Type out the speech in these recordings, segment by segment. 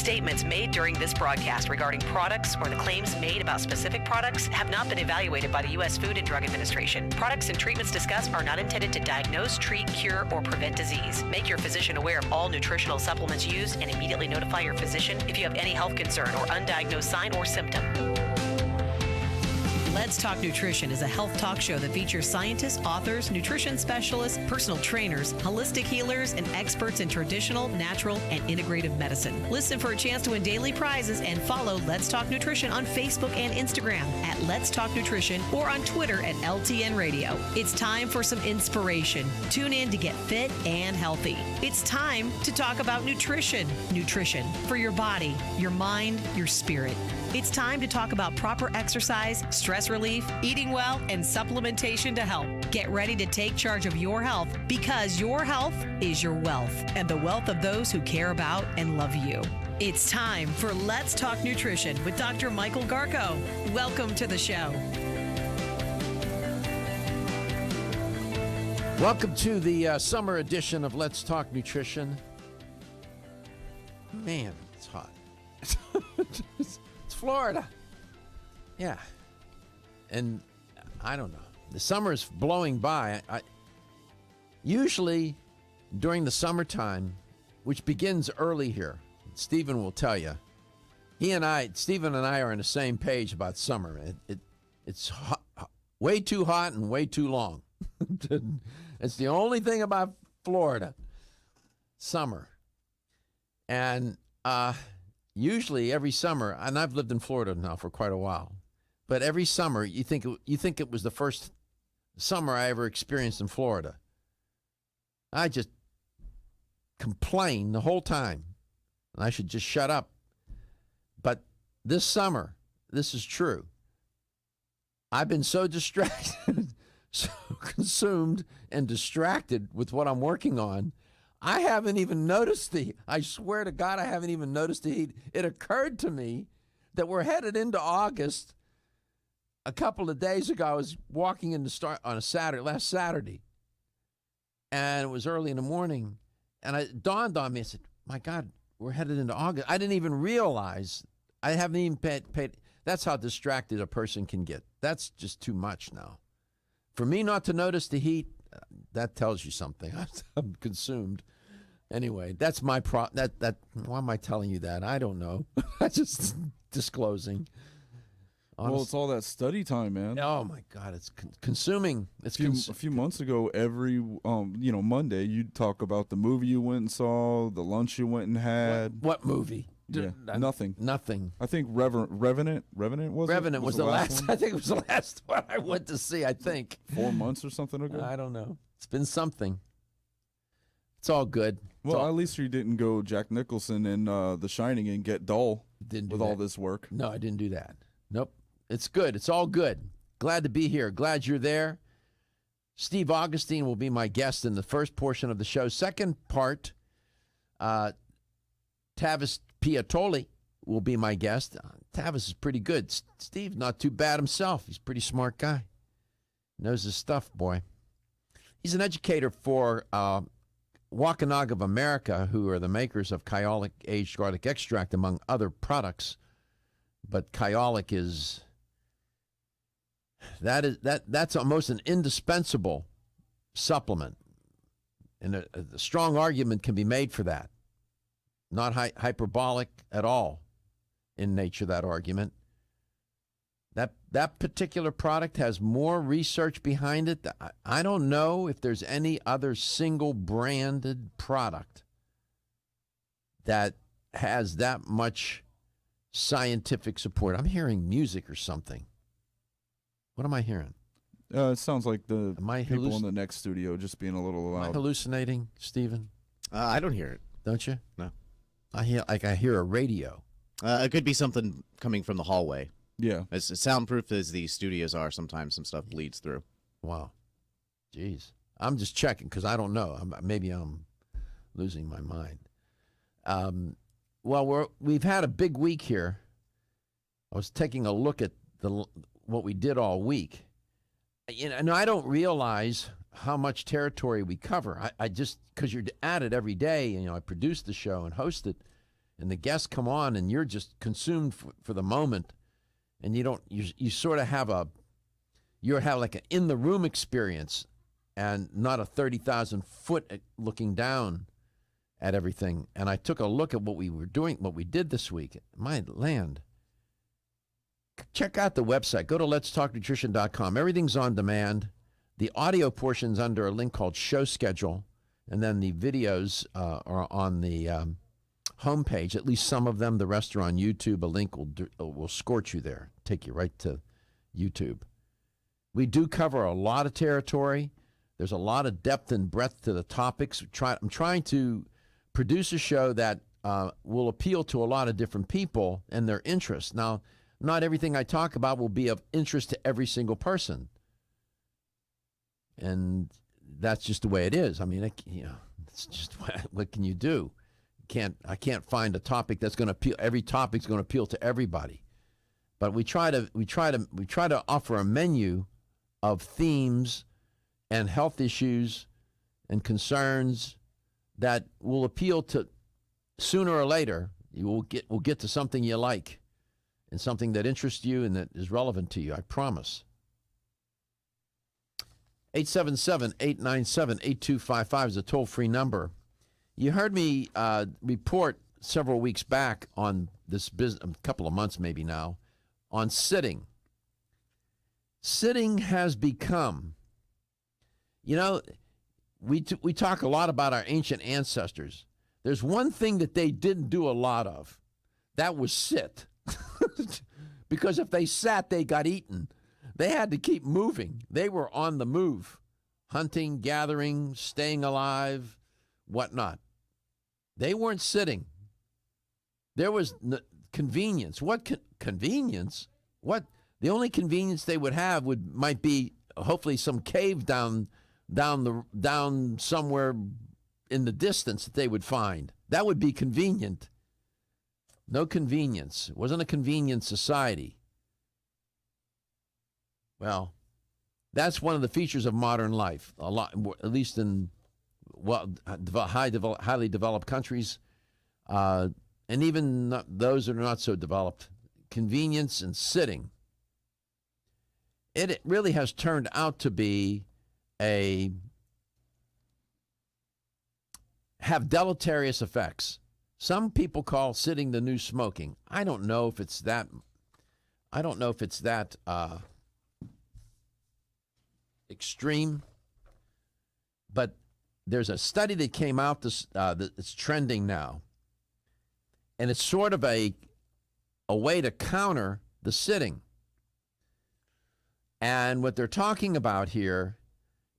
Statements made during this broadcast regarding products or the claims made about specific products have not been evaluated by the U.S. Food and Drug Administration. Products and treatments discussed are not intended to diagnose, treat, cure, or prevent disease. Make your physician aware of all nutritional supplements used and immediately notify your physician if you have any health concern or undiagnosed sign or symptom. Let's Talk Nutrition is a health talk show that features scientists, authors, nutrition specialists, personal trainers, holistic healers, and experts in traditional, natural, and integrative medicine. Listen for a chance to win daily prizes and follow Let's Talk Nutrition on Facebook and Instagram at Let's Talk Nutrition or on Twitter at LTN Radio. It's time for some inspiration. Tune in to get fit and healthy. It's time to talk about nutrition. Nutrition for your body, your mind, your spirit. It's time to talk about proper exercise, stress relief, eating well, and supplementation to help. Get ready to take charge of your health because your health is your wealth and the wealth of those who care about and love you. It's time for Let's Talk Nutrition with Dr. Michael Garko. Welcome to the show. Welcome to the summer edition of Let's Talk Nutrition. Man, it's hot. It's Florida. Yeah. And I don't know. The summer is blowing by. Usually during the summertime, which begins early here, Stephen will tell you, Stephen and I are on the same page about summer. It's hot, way too hot and way too long. It's the only thing about Florida, summer. And usually every summer, and I've lived in Florida now for quite a while, but every summer you think it was the first summer I ever experienced in Florida. I just complain the whole time, and I should just shut up. But this summer, this is true. I've been so distracted, so consumed and distracted with what I'm working on, I haven't even noticed I swear to God, I haven't even noticed the heat. It occurred to me that we're headed into August. A couple of days ago, I was walking in on last Saturday, and it was early in the morning, and it dawned on me. I said, my God, we're headed into August. I didn't even realize. I haven't even paid. That's how distracted a person can get. That's just too much now. For me not to notice the heat, that tells you something. I'm consumed. Anyway, that's my why am I telling you that? I don't know. I just disclosing. Well, it's all that study time, man. Oh my God, it's consuming. It's a few months ago, every Monday, you'd talk about the movie you went and saw, the lunch you went and had. What movie? Yeah, nothing. Nothing. I think Revenant was the last one? I think it was the last one I went to see, I think. 4 months or something ago? I don't know. It's been something. It's all good. Well, at least you didn't go Jack Nicholson in The Shining and get dull with all this work. No, I didn't do that. Nope. It's good. It's all good. Glad to be here. Glad you're there. Steve Augustine will be my guest in the first portion of the show. Second part, Tavis Piattoly will be my guest. Tavis is pretty good. Steve, not too bad himself. He's a pretty smart guy. Knows his stuff, boy. He's an educator for Waukanaga of America, who are the makers of Kyolic aged garlic extract, among other products. But Kyolic is that's almost an indispensable supplement, and a strong argument can be made for that. Not hyperbolic at all in nature, that argument. That particular product has more research behind it. I don't know if there's any other single branded product that has that much scientific support. I'm hearing music or something. What am I hearing? It sounds like the people in the next studio just being a little loud. Am I hallucinating, Stephen? I don't hear it. Don't you? No. I hear a radio. It could be something coming from the hallway. Yeah. As soundproof as the studios are, sometimes some stuff bleeds through. Wow. Jeez. I'm just checking because I don't know. Maybe I'm losing my mind. Well, we've had a big week here. I was taking a look at what we did all week. And I don't realize how much territory we cover. I just, because you're at it every day, I produce the show and host it, and the guests come on and you're just consumed for the moment, and you sort of have like an in the room experience and not a 30,000 foot looking down at everything. And I took a look at what we did this week. My land. Check out the website. Go to letstalknutrition.com. Everything's on demand. The audio portion's under a link called Show Schedule, and then the videos are on the homepage. At least some of them. The rest are on YouTube. A link will scorch you there, take you right to YouTube. We do cover a lot of territory. There's a lot of depth and breadth to the topics. I'm trying to produce a show that will appeal to a lot of different people and their interests. Now, not everything I talk about will be of interest to every single person. And that's just the way it is. I mean, it's just what can you do? I can't find a topic that's going to appeal. Every topic's going to appeal to everybody. But we try to offer a menu of themes and health issues and concerns that will appeal to, sooner or later, we'll get to something you like and something that interests you and that is relevant to you, I promise. 877-897-8255 is a toll-free number. You heard me report several weeks back on this business, a couple of months maybe now, on sitting. Sitting has become, we talk a lot about our ancient ancestors. There's one thing that they didn't do a lot of. That was sit. Because if they sat, they got eaten. They had to keep moving. They were on the move, hunting, gathering, staying alive, whatnot. They weren't sitting. There was convenience. What convenience? What? The only convenience they would have might be hopefully some cave down somewhere in the distance that they would find. That would be convenient. No convenience. It wasn't a convenient society. Well, that's one of the features of modern life. A lot, at least in highly developed countries, and even those that are not so developed. Convenience and sitting. It really has turned out to be have deleterious effects. Some people call sitting the new smoking. I don't know if it's that. Extreme. But there's a study that came out that's trending now, and it's sort of a way to counter the sitting. And what they're talking about here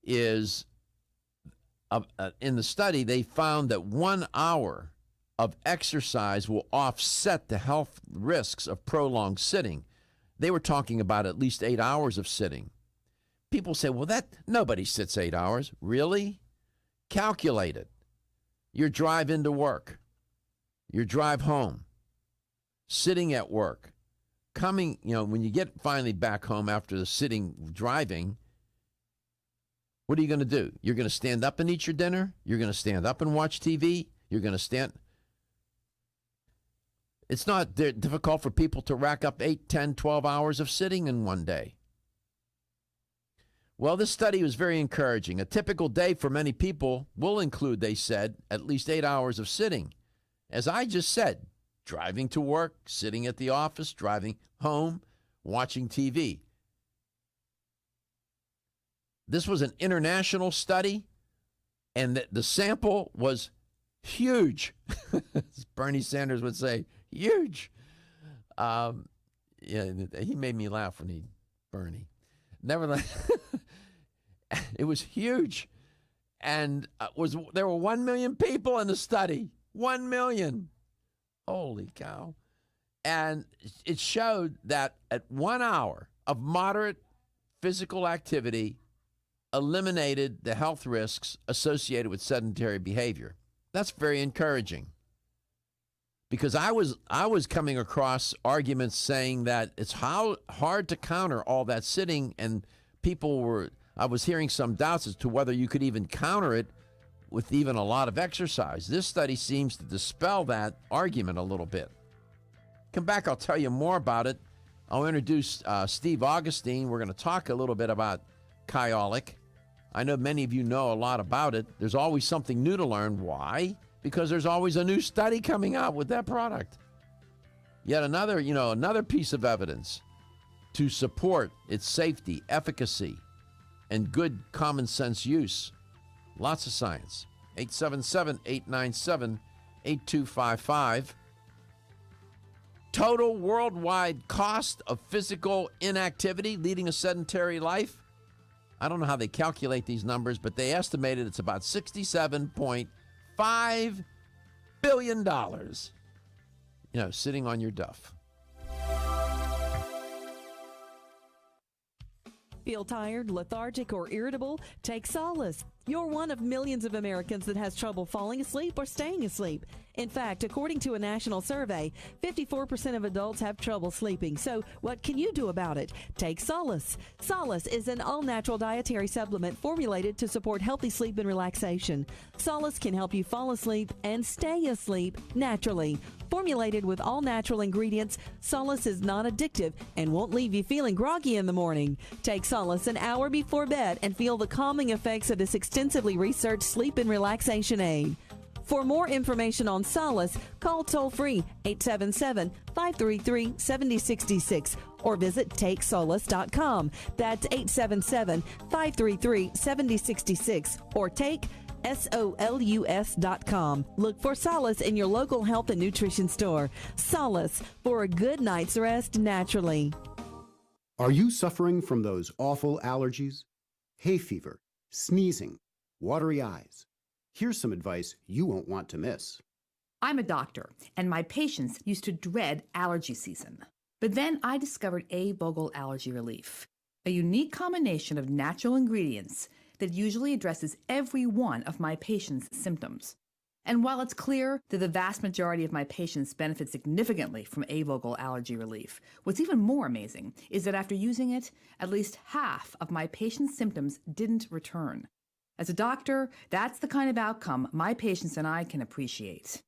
is, in the study, they found that 1 hour of exercise will offset the health risks of prolonged sitting. They were talking about at least 8 hours of sitting. People say, well, nobody sits 8 hours. Really? Calculate it. Your drive into work, your drive home, sitting at work, coming, when you get finally back home after the sitting driving, what are you going to do? You're going to stand up and eat your dinner? You're going to stand up and watch TV? You're going to stand. It's not difficult for people to rack up 8, 10, 12 hours of sitting in one day. Well, this study was very encouraging. A typical day for many people will include, they said, at least 8 hours of sitting. As I just said, driving to work, sitting at the office, driving home, watching TV. This was an international study, and the sample was huge. As Bernie Sanders would say, huge. Yeah, he made me laugh when Bernie. Nevertheless, it was huge. And there were 1 million people in the study. 1 million. Holy cow. And it showed that at 1 hour of moderate physical activity eliminated the health risks associated with sedentary behavior. That's very encouraging. Because I was coming across arguments saying that it's hard to counter all that sitting, and I was hearing some doubts as to whether you could even counter it with even a lot of exercise. This study seems to dispel that argument a little bit. Come back, I'll tell you more about it. I'll introduce Steve Augustine. We're going to talk a little bit about Kyolic. I know many of you know a lot about it. There's always something new to learn. Why? Because there's always a new study coming out with that product. Yet another piece of evidence to support its safety, efficacy, and good common sense use. Lots of science. 877-897-8255. Total worldwide cost of physical inactivity leading a sedentary life. I don't know how they calculate these numbers, but they estimated it's about $67.5 billion. Sitting on your duff. Feel tired, lethargic, or irritable? Take solace. You're one of millions of Americans that has trouble falling asleep or staying asleep. In fact, according to a national survey, 54% of adults have trouble sleeping. So what can you do about it? Take Solace. Solace is an all-natural dietary supplement formulated to support healthy sleep and relaxation. Solace can help you fall asleep and stay asleep naturally. Formulated with all-natural ingredients, Solace is non-addictive and won't leave you feeling groggy in the morning. Take Solace an hour before bed and feel the calming effects of this extensively researched sleep and relaxation aid. For more information on Solace, call toll-free 877-533-7066 or visit takesolace.com. That's 877-533-7066 or take SOLUS.com. Look for Solace in your local health and nutrition store. Solace, for a good night's rest naturally. Are you suffering from those awful allergies? Hay fever, sneezing, watery eyes. Here's some advice you won't want to miss. I'm a doctor, and my patients used to dread allergy season. But then I discovered A-Vogel Allergy Relief, a unique combination of natural ingredients that usually addresses every one of my patients' symptoms. And while it's clear that the vast majority of my patients benefit significantly from A-Vogel Allergy Relief, what's even more amazing is that after using it, at least half of my patients' symptoms didn't return. As a doctor, that's the kind of outcome my patients and I can appreciate.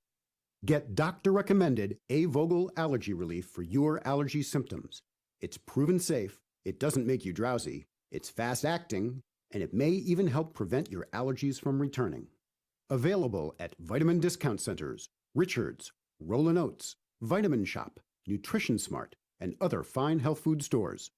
Get doctor-recommended A-Vogel Allergy Relief for your allergy symptoms. It's proven safe, it doesn't make you drowsy, it's fast-acting, and it may even help prevent your allergies from returning. Available at vitamin discount centers, Richards, Rollin' Oats, Vitamin Shop, Nutrition Smart, and other fine health food stores.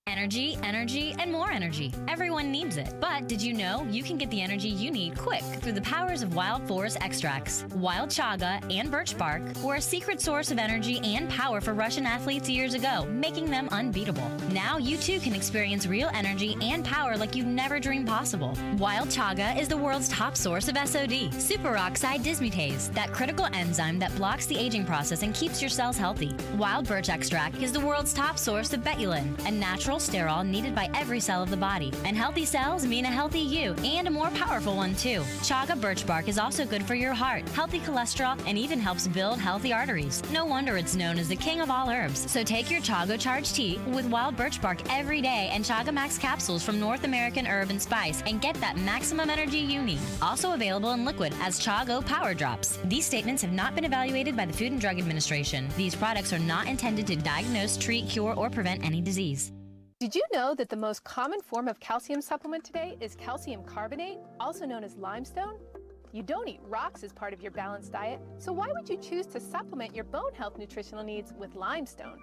Energy, energy, and more energy. Everyone needs it. But did you know you can get the energy you need quick through the powers of wild forest extracts? Wild chaga and birch bark were a secret source of energy and power for Russian athletes years ago, making them unbeatable. Now you too can experience real energy and power like you never dreamed possible. Wild chaga is the world's top source of SOD, superoxide dismutase, that critical enzyme that blocks the aging process and keeps your cells healthy. Wild birch extract is the world's top source of betulin, a natural sterol needed by every cell of the body. And healthy cells mean a healthy you, and a more powerful one too. Chaga birch bark is also good for your heart, healthy cholesterol, and even helps build healthy arteries. No wonder it's known as the king of all herbs. So take your Chaga Charge tea with wild birch bark every day and Chaga Max capsules from North American Herb and Spice and get that maximum energy you need. Also available in liquid as Chago Power Drops. These statements have not been evaluated by the Food and Drug Administration. These products are not intended to diagnose, treat, cure, or prevent any disease. Did you know that the most common form of calcium supplement today is calcium carbonate, also known as limestone? You don't eat rocks as part of your balanced diet, so why would you choose to supplement your bone health nutritional needs with limestone?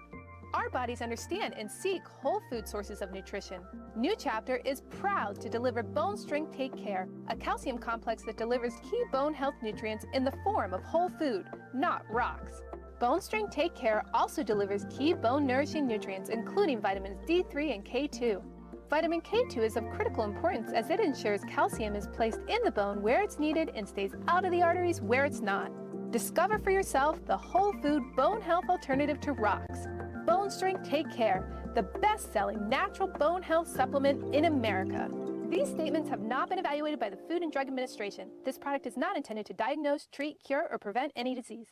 Our bodies understand and seek whole food sources of nutrition. New Chapter is proud to deliver Bone Strength Take Care, a calcium complex that delivers key bone health nutrients in the form of whole food, not rocks. Bone Strength Take Care also delivers key bone-nourishing nutrients, including vitamins D3 and K2. Vitamin K2 is of critical importance as it ensures calcium is placed in the bone where it's needed and stays out of the arteries where it's not. Discover for yourself the whole food bone health alternative to rocks. Bone Strength Take Care, the best-selling natural bone health supplement in America. These statements have not been evaluated by the Food and Drug Administration. This product is not intended to diagnose, treat, cure, or prevent any disease.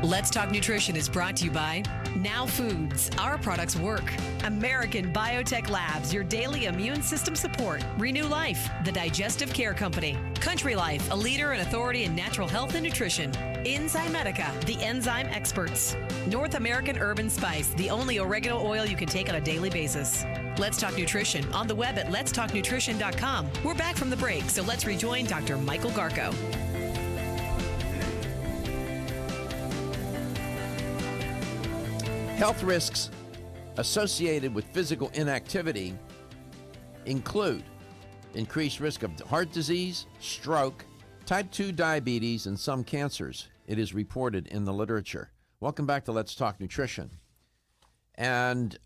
Let's Talk Nutrition is brought to you by Now Foods. Our products work. American Biotech Labs, your daily immune system support. Renew Life, the digestive care company. Country Life, a leader and authority in natural health and nutrition. Enzymedica, the enzyme experts. North American Herb and Spice, the only oregano oil you can take on a daily basis. Let's Talk Nutrition on the web at letstalknutrition.com. We're back from the break, so let's rejoin Dr. Michael Garko. Health risks associated with physical inactivity include increased risk of heart disease, stroke, type 2 diabetes, and some cancers. It is reported in the literature. Welcome back to Let's Talk Nutrition. And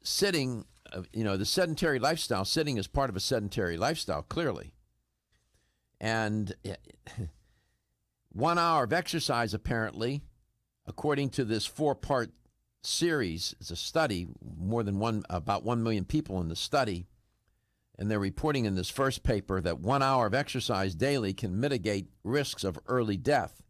sitting, the sedentary lifestyle, sitting is part of a sedentary lifestyle, clearly. And 1 hour of exercise, apparently, according to this 4-part series, it's a study, about 1 million people in the study, and they're reporting in this first paper that 1 hour of exercise daily can mitigate risks of early death.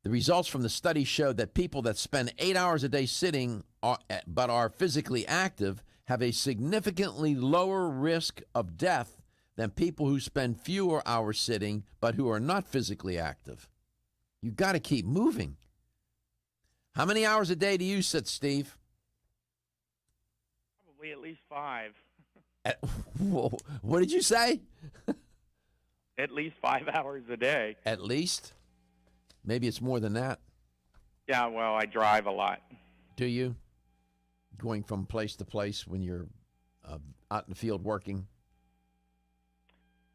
The results from the study showed that people that spend 8 hours a day sitting but are physically active have a significantly lower risk of death than people who spend fewer hours sitting but who are not physically active. You got to keep moving. How many hours a day do you sit, Steve? Probably at least 5. What did you say? At least 5 hours a day. At least? Maybe it's more than that. Yeah, well, I drive a lot. Do you? Going from place to place when you're out in the field working?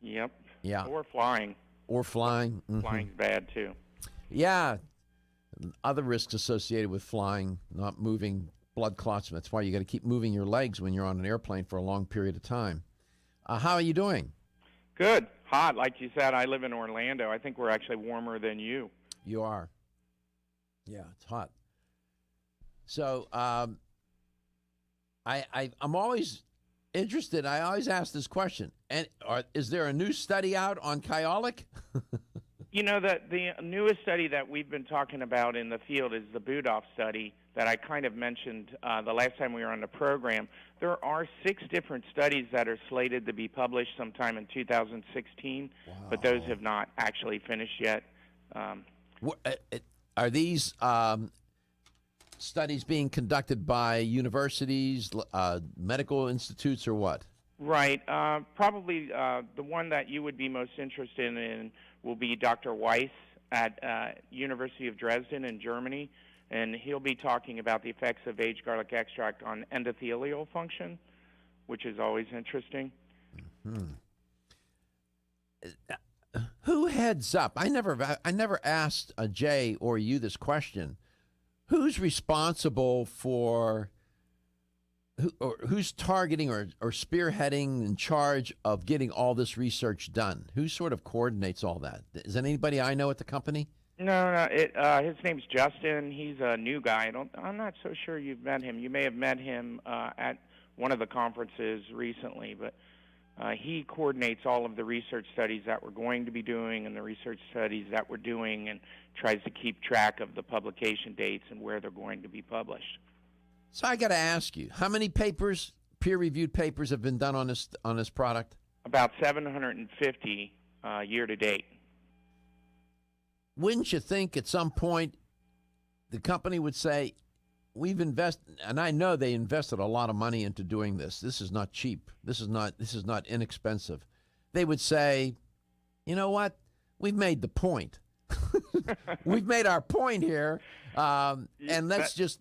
Yep. Yeah. Or flying. Or flying. Mm-hmm. Flying's bad, too. Yeah. Other risks associated with flying, not moving, blood clots. That's why you got to keep moving your legs when you're on an airplane for a long period of time. How are you doing? Good. Hot. Like you said, I live in Orlando. I think we're actually warmer than you. You are. Yeah, it's hot. So I'm always interested. I always ask this question. And is there a new study out on Kyolic? You know, the newest study that we've been talking about in the field is the Budoff study that I kind of mentioned the last time we were on the program. There are 6 different studies that are slated to be published sometime in 2016, but those have not actually finished yet. Are these studies being conducted by universities, medical institutes, or what? Right. Probably the one that you would be most interested in will be Dr. Weiss at University of Dresden in Germany, and he'll be talking about the effects of aged garlic extract on endothelial function, which is always interesting. Mm-hmm. Who heads up? I never asked Jay or you this question. Who's responsible for who's targeting or spearheading in charge of getting all this research done? Who sort of coordinates all that? Is there anybody I know at the company? No. His name's Justin. He's a new guy. I'm not so sure you've met him. You may have met him at one of the conferences recently, but he coordinates all of the research studies that we're going to be doing and the research studies that we're doing and tries to keep track of the publication dates and where they're going to be published. So I got to ask you, how many papers, peer-reviewed papers, have been done on this product? About 750 year to date. Wouldn't you think at some point the company would say, we've invested, and I know they invested a lot of money into doing this. This is not cheap. This is not inexpensive. They would say, you know what? We've made the point. We've made our point here, and that's just.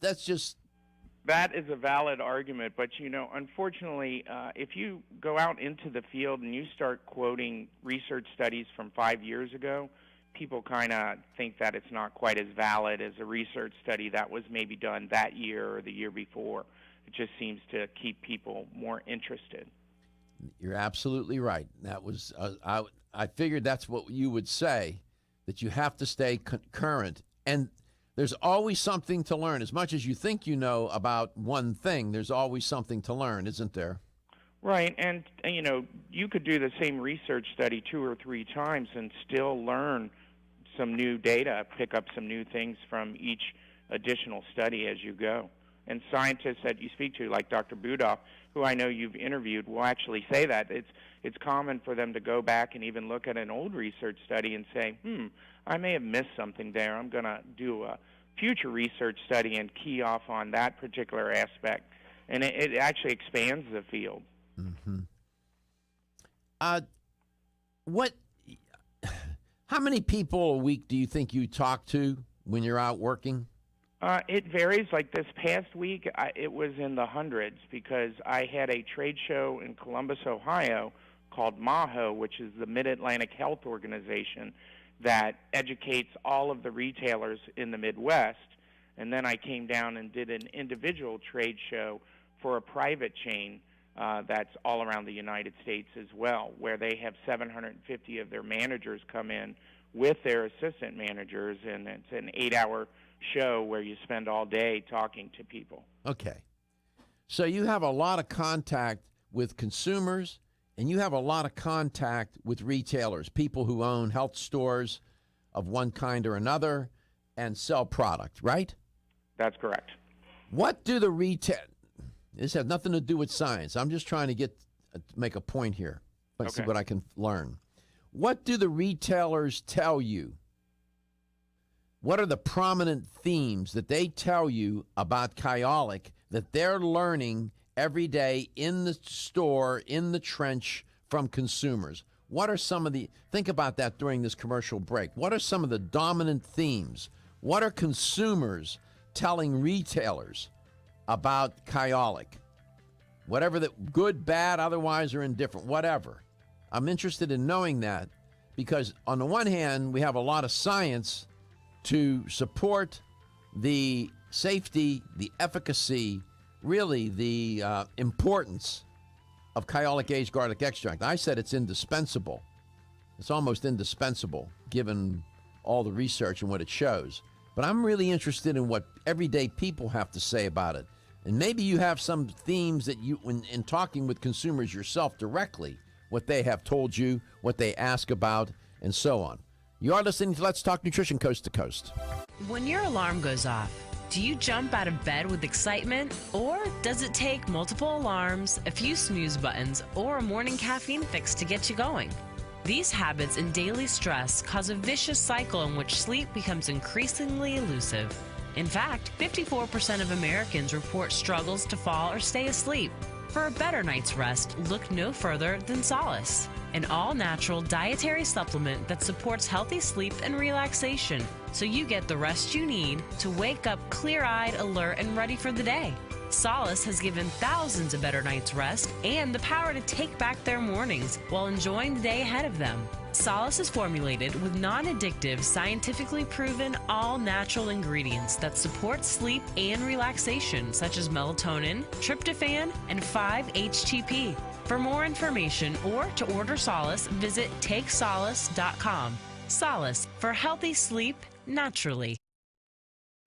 That is a valid argument, but unfortunately, if you go out into the field and you start quoting research studies from 5 years ago, people kind of think that it's not quite as valid as a research study that was maybe done that year or the year before. It just seems to keep people more interested. You're absolutely right. That was I figured that's what you would say, that you have to stay current. And there's always something to learn. As much as you think you know about one thing, there's always something to learn, isn't there? Right, and you could do the same research study 2 or 3 times and still learn some new data, pick up some new things from each additional study as you go. And scientists that you speak to, like Dr. Budoff, who I know you've interviewed, will actually say that. It's common for them to go back and even look at an old research study and say, I may have missed something there. I'm going to do a future research study and key off on that particular aspect. And it actually expands the field. Mm-hmm. How many people a week do you think you talk to when you're out working? It varies. Like this past week, it was in the hundreds because I had a trade show in Columbus, Ohio called MAHO, which is the Mid-Atlantic Health Organization that educates all of the retailers in the Midwest. And then I came down and did an individual trade show for a private chain that's all around the United States as well, where they have 750 of their managers come in with their assistant managers, and it's an 8-hour show where you spend all day talking to people. Okay. So you have a lot of contact with consumers, and you have a lot of contact with retailers, people who own health stores of one kind or another and sell product, right? That's correct. What do the this has nothing to do with science. I'm just trying to make a point here. Let's see what I can learn. What do the retailers tell you? What are the prominent themes that they tell you about Kyolic that they're learning every day in the store, in the trench from consumers? What are some of think about that during this commercial break. What are some of the dominant themes? What are consumers telling retailers about Kyolic? Whatever that, good, bad, otherwise, or indifferent, whatever. I'm interested in knowing that because on the one hand, we have a lot of science to support the safety, the efficacy, really the importance of Kyolic aged garlic extract. I said it's indispensable. It's almost indispensable given all the research and what it shows. But I'm really interested in what everyday people have to say about it. And maybe you have some themes that you, in talking with consumers yourself directly, what they have told you, what they ask about, and so on. You are listening to Let's Talk Nutrition Coast to Coast. When your alarm goes off, do you jump out of bed with excitement? Or does it take multiple alarms, a few snooze buttons, or a morning caffeine fix to get you going? These habits and daily stress cause a vicious cycle in which sleep becomes increasingly elusive. In fact, 54% of Americans report struggles to fall or stay asleep. For a better night's rest, look no further than Solace, an all-natural dietary supplement that supports healthy sleep and relaxation, so you get the rest you need to wake up clear-eyed, alert, and ready for the day. Solace has given thousands a better night's rest and the power to take back their mornings while enjoying the day ahead of them. Solace is formulated with non-addictive, scientifically proven, all-natural ingredients that support sleep and relaxation, such as melatonin, tryptophan, and 5-HTP. For more information or to order Solace, visit takesolace.com. Solace for healthy sleep naturally.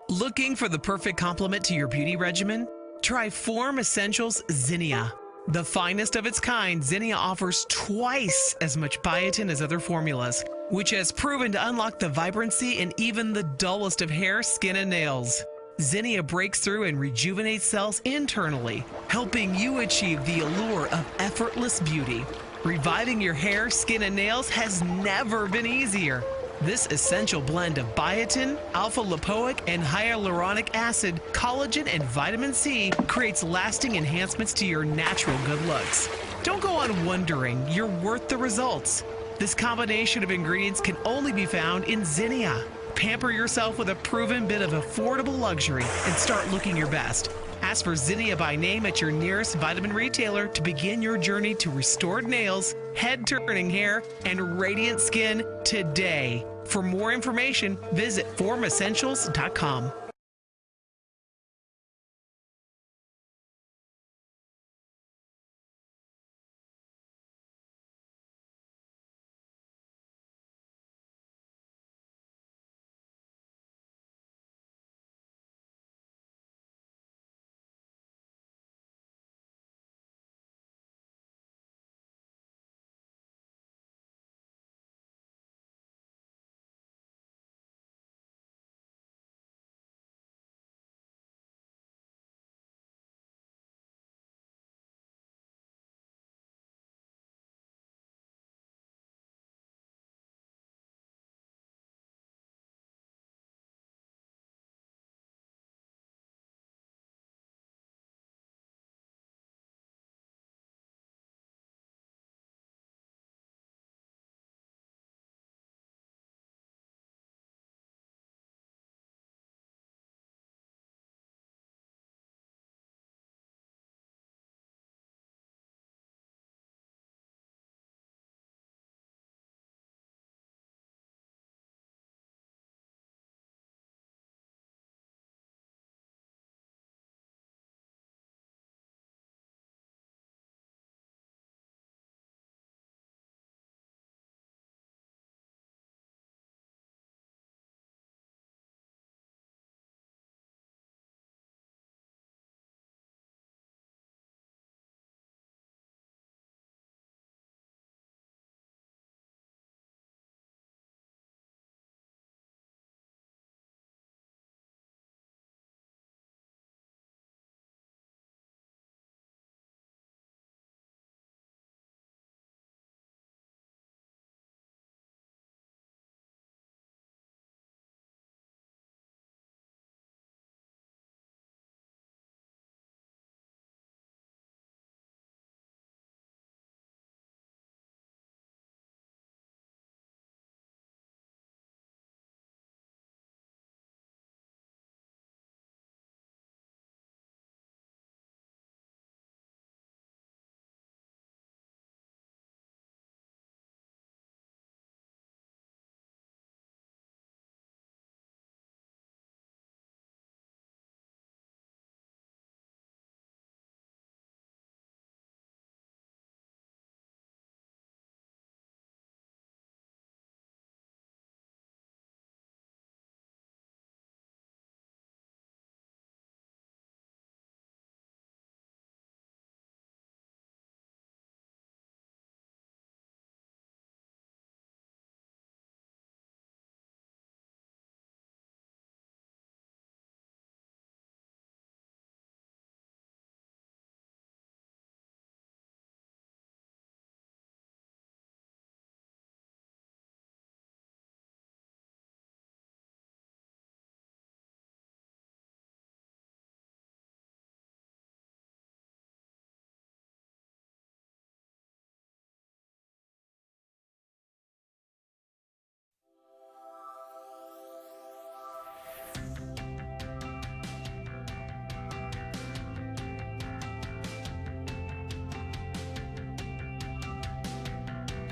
Looking for the perfect complement to your beauty regimen? Try Form Essentials Zinnia. The finest of its kind, Zinnia offers twice as much biotin as other formulas, which has proven to unlock the vibrancy in even the dullest of hair, skin, and nails. Zinnia breaks through and rejuvenates cells internally, helping you achieve the allure of effortless beauty. Reviving your hair, skin, and nails has never been easier. This essential blend of biotin, alpha-lipoic, and hyaluronic acid, collagen, and vitamin C creates lasting enhancements to your natural good looks. Don't go on wondering. You're worth the results. This combination of ingredients can only be found in Zinnia. Pamper yourself with a proven bit of affordable luxury and start looking your best. Ask for Zinnia by name at your nearest vitamin retailer to begin your journey to restored nails, head-turning hair, and radiant skin today. For more information, visit formessentials.com.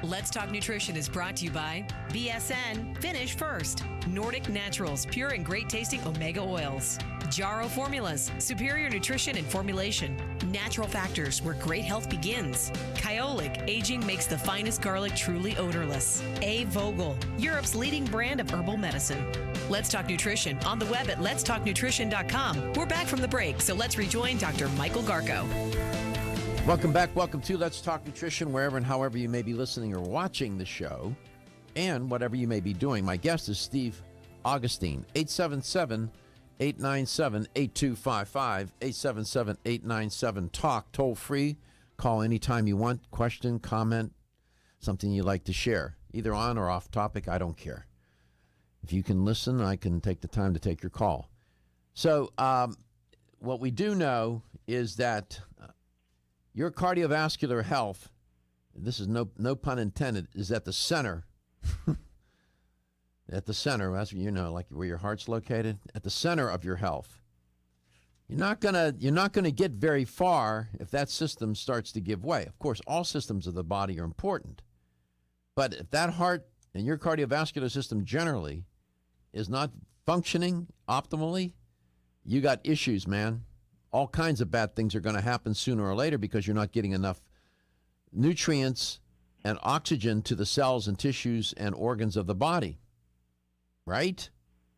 Let's Talk Nutrition is brought to you by BSN, Finish First, Nordic Naturals, pure and great tasting omega oils, Jarrow Formulas, superior nutrition and formulation, Natural Factors, where great health begins, Kyolic, aging makes the finest garlic truly odorless, A. Vogel, Europe's leading brand of herbal medicine. Let's Talk Nutrition on the web at letstalknutrition.com. We're back from the break, so let's rejoin Dr. Michael Garko. Welcome back. Welcome to Let's Talk Nutrition, wherever and however you may be listening or watching the show, and whatever you may be doing. My guest is Steve Augustine, 877-897-8255, 877-897-TALK, toll free. Call anytime you want, question, comment, something you'd like to share, either on or off topic, I don't care. If you can listen, I can take the time to take your call. So what we do know is that your cardiovascular health, this is no pun intended, is at the center. At the center, that's, you know, like where your heart's located, at the center of your health. You're not gonna get very far if that system starts to give way. Of course, all systems of the body are important, but if that heart and your cardiovascular system generally is not functioning optimally, you got issues, man. All kinds of bad things are going to happen sooner or later because you're not getting enough nutrients and oxygen to the cells and tissues and organs of the body, right?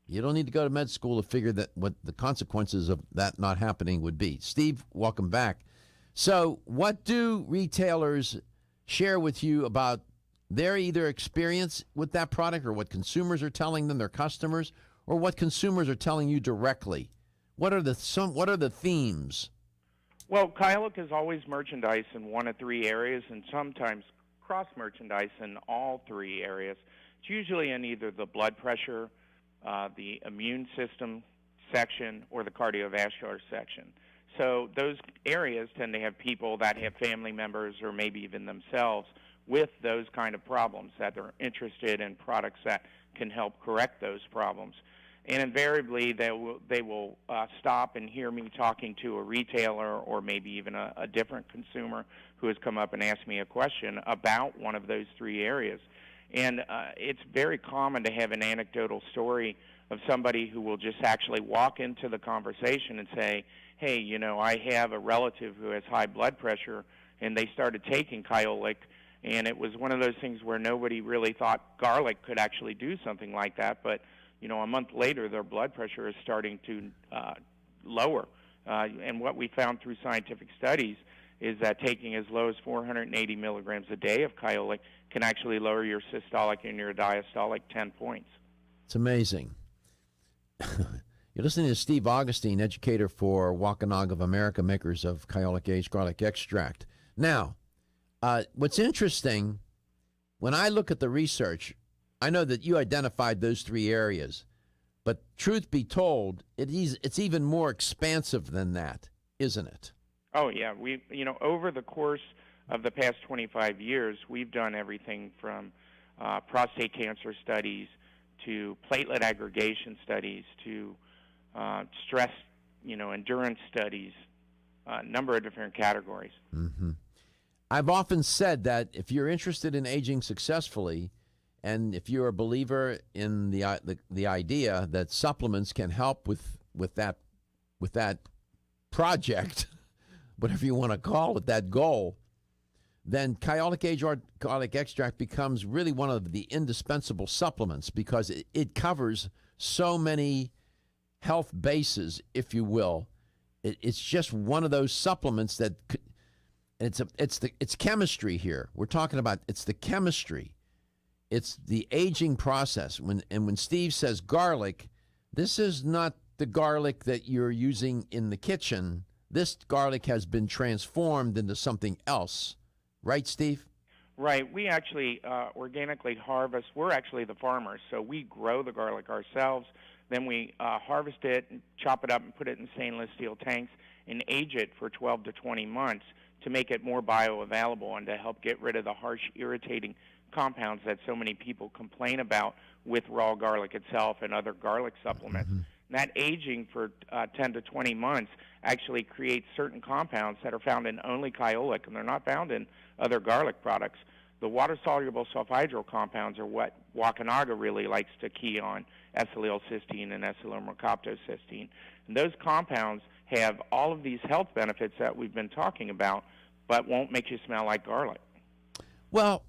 You don't need to go to med school to figure that what the consequences of that not happening would be. Steve, welcome back. So what do retailers share with you about their either experience with that product or what consumers are telling them, their customers, or what consumers are telling you directly? What are the themes? Well, Kyolic is always merchandise in one of three areas and sometimes cross-merchandise in all three areas. It's usually in either the blood pressure, the immune system section, or the cardiovascular section. So those areas tend to have people that have family members or maybe even themselves with those kind of problems that are interested in products that can help correct those problems. And invariably, they will stop and hear me talking to a retailer or maybe even a different consumer who has come up and asked me a question about one of those three areas. And it's very common to have an anecdotal story of somebody who will just actually walk into the conversation and say, hey, you know, I have a relative who has high blood pressure, and they started taking Kyolic, and it was one of those things where nobody really thought garlic could actually do something like that, but you know, a month later, their blood pressure is starting to lower. And what we found through scientific studies is that taking as low as 480 milligrams a day of Kyolic can actually lower your systolic and your diastolic 10 points. It's amazing. You're listening to Steve Augustine, educator for Wampanoag of America, makers of Kyolic aged garlic extract. Now, what's interesting, when I look at the research, I know that you identified those three areas, but truth be told, it's even more expansive than that, isn't it? Oh, yeah. Over the course of the past 25 years, we've done everything from prostate cancer studies to platelet aggregation studies to stress, endurance studies, a number of different categories. Mm-hmm. I've often said that if you're interested in aging successfully, and if you're a believer in the idea that supplements can help with that project, whatever you want to call it, that goal, then Kyolic aged garlic extract becomes really one of the indispensable supplements because it covers so many health bases, if you will. It's just one of those supplements that it's chemistry here. We're talking about it's the chemistry. It's the aging process. When Steve says garlic, this is not the garlic that you're using in the kitchen. This garlic has been transformed into something else. Right, Steve? Right. We actually organically harvest. We're actually the farmers, so we grow the garlic ourselves. Then we harvest it, and chop it up, and put it in stainless steel tanks and age it for 12 to 20 months to make it more bioavailable and to help get rid of the harsh, irritating compounds that so many people complain about with raw garlic itself and other garlic supplements. Mm-hmm. And that aging for 10 to 20 months actually creates certain compounds that are found in only Kyolic, and they're not found in other garlic products. The water-soluble sulfhydryl compounds are what Wakanaga really likes to key on, ethylylcysteine and ethylmercaptocysteine. And those compounds have all of these health benefits that we've been talking about, but won't make you smell like garlic. Well,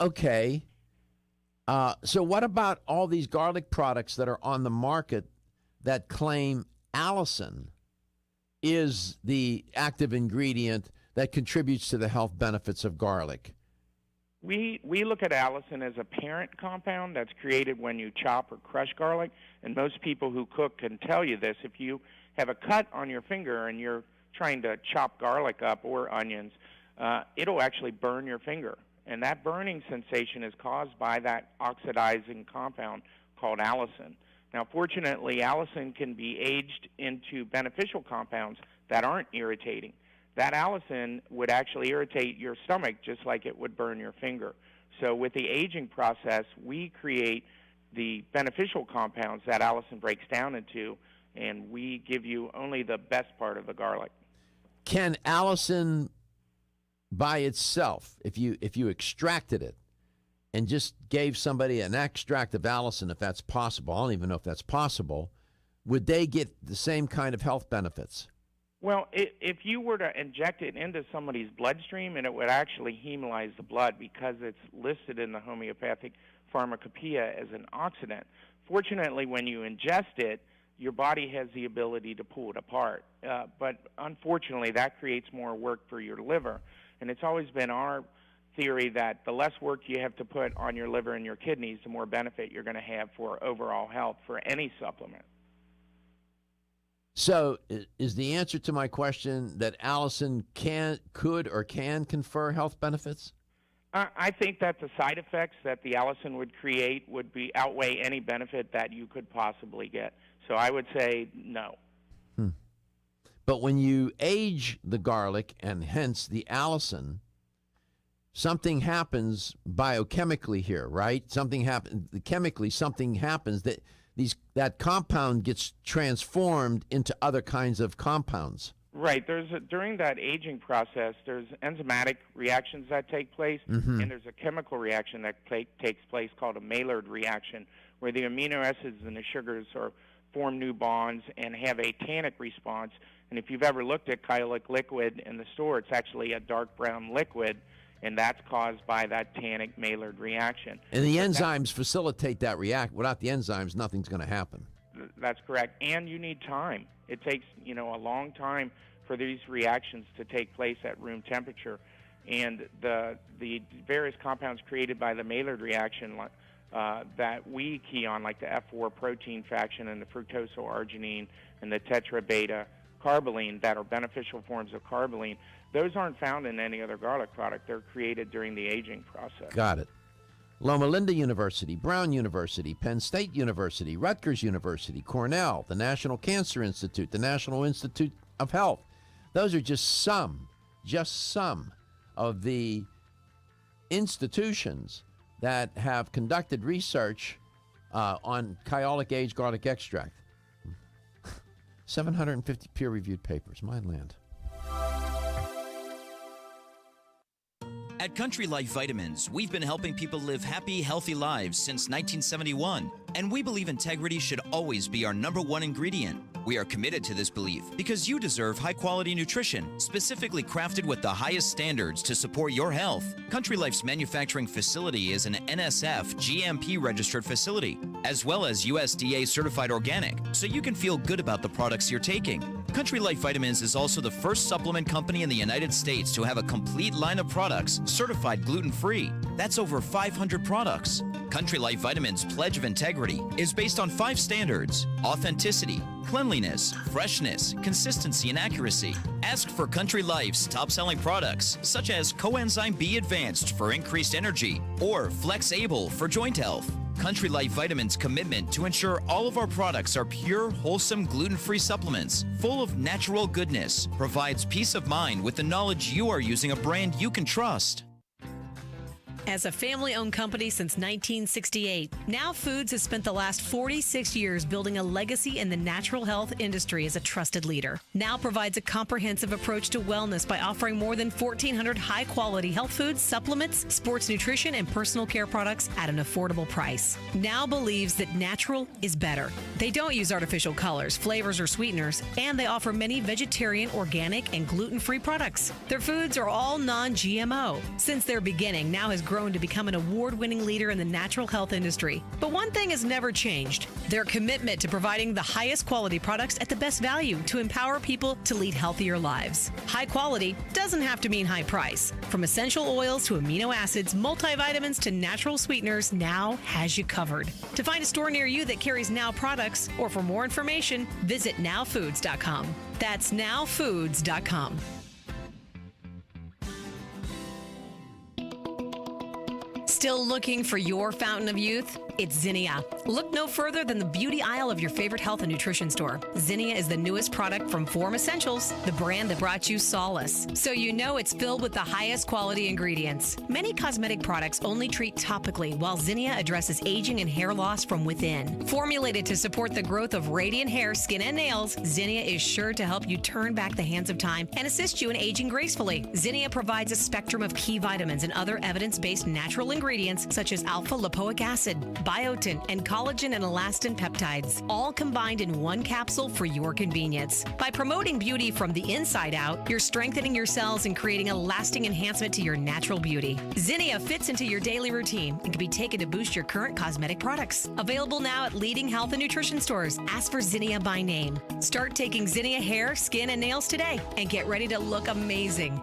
okay. So what about all these garlic products that are on the market that claim allicin is the active ingredient that contributes to the health benefits of garlic? We look at allicin as a parent compound that's created when you chop or crush garlic, and most people who cook can tell you this. If you have a cut on your finger and you're trying to chop garlic up or onions, it'll actually burn your finger. And that burning sensation is caused by that oxidizing compound called allicin. Now, fortunately, allicin can be aged into beneficial compounds that aren't irritating. That allicin would actually irritate your stomach just like it would burn your finger. So with the aging process, we create the beneficial compounds that allicin breaks down into, and we give you only the best part of the garlic. Can allicin by itself, if you extracted it and just gave somebody an extract of allicin, if that's possible, I don't even know if that's possible, would they get the same kind of health benefits? Well, if you were to inject it into somebody's bloodstream, and it would actually hemolyze the blood because it's listed in the homeopathic pharmacopoeia as an oxidant. Fortunately, when you ingest it, your body has the ability to pull it apart. But unfortunately, that creates more work for your liver. And it's always been our theory that the less work you have to put on your liver and your kidneys, the more benefit you're going to have for overall health for any supplement. So is the answer to my question that allicin could or can confer health benefits? I think that the side effects that the allicin would create would outweigh any benefit that you could possibly get. So I would say no. But when you age the garlic and hence the allicin, something happens biochemically here, right? Something happens chemically. Something happens that compound gets transformed into other kinds of compounds. Right. During that aging process, there's enzymatic reactions that take place, and there's a chemical reaction that takes place called a Maillard reaction, where the amino acids and the sugars form new bonds and have a tannic response. And if you've ever looked at Kyolic liquid in the store, it's actually a dark brown liquid, and that's caused by that tannic Maillard reaction. And the enzymes facilitate that reaction. Without the enzymes, nothing's going to happen. That's correct. And you need time. It takes, a long time for these reactions to take place at room temperature. And the various compounds created by the Maillard reaction that we key on, like the F4 protein fraction and the fructosyl-arginine and the tetrabeta carboline that are beneficial forms of carboline, those aren't found in any other garlic product. They're created during the aging process. Got it. Loma Linda University, Brown University, Penn State University, Rutgers University, Cornell, the National Cancer Institute, the National Institute of Health. Those are just some of the institutions that have conducted research on Kyolic aged garlic extract. 750 peer-reviewed papers. My land. At Country Life Vitamins, we've been helping people live happy, healthy lives since 1971, and we believe integrity should always be our #1 ingredient. We are committed to this belief because you deserve high-quality nutrition, specifically crafted with the highest standards to support your health. Country Life's manufacturing facility is an NSF GMP-registered facility, as well as USDA-certified organic, so you can feel good about the products you're taking. Country Life Vitamins is also the first supplement company in the United States to have a complete line of products certified gluten-free. That's over 500 products. Country Life Vitamins' pledge of integrity is based on 5 standards: authenticity, cleanliness, freshness, consistency, and accuracy. Ask for Country Life's top-selling products, such as Coenzyme B Advanced for increased energy or Flex Able for joint health. Country Life Vitamins' commitment to ensure all of our products are pure, wholesome, gluten-free supplements full of natural goodness provides peace of mind with the knowledge you are using a brand you can trust. As a family-owned company since 1968, Now Foods has spent the last 46 years building a legacy in the natural health industry as a trusted leader. Now provides a comprehensive approach to wellness by offering more than 1,400 high-quality health foods, supplements, sports nutrition, and personal care products at an affordable price. Now believes that natural is better. They don't use artificial colors, flavors, or sweeteners, and they offer many vegetarian, organic, and gluten-free products. Their foods are all non-GMO. Since their beginning, Now has grown to become an award-winning leader in the natural health industry. But one thing has never changed: their commitment to providing the highest quality products at the best value to empower people to lead healthier lives. High quality doesn't have to mean high price. From essential oils to amino acids, multivitamins to natural sweeteners, Now has you covered. To find a store near you that carries Now products, or for more information, visit nowfoods.com. That's nowfoods.com. Still looking for your fountain of youth? It's Zinnia. Look no further than the beauty aisle of your favorite health and nutrition store. Zinnia is the newest product from Form Essentials, the brand that brought you solace. So you know it's filled with the highest quality ingredients. Many cosmetic products only treat topically, while Zinnia addresses aging and hair loss from within. Formulated to support the growth of radiant hair, skin, and nails, Zinnia is sure to help you turn back the hands of time and assist you in aging gracefully. Zinnia provides a spectrum of key vitamins and other evidence-based natural ingredients such as alpha-lipoic acid, biotin, and collagen and elastin peptides, all combined in one capsule for your convenience. By promoting beauty from the inside out, you're strengthening your cells and creating a lasting enhancement to your natural beauty. Zinnia fits into your daily routine and can be taken to boost your current cosmetic products. Available now at leading health and nutrition stores. Ask for Zinnia by name. Start taking Zinnia hair, skin, and nails today and get ready to look amazing.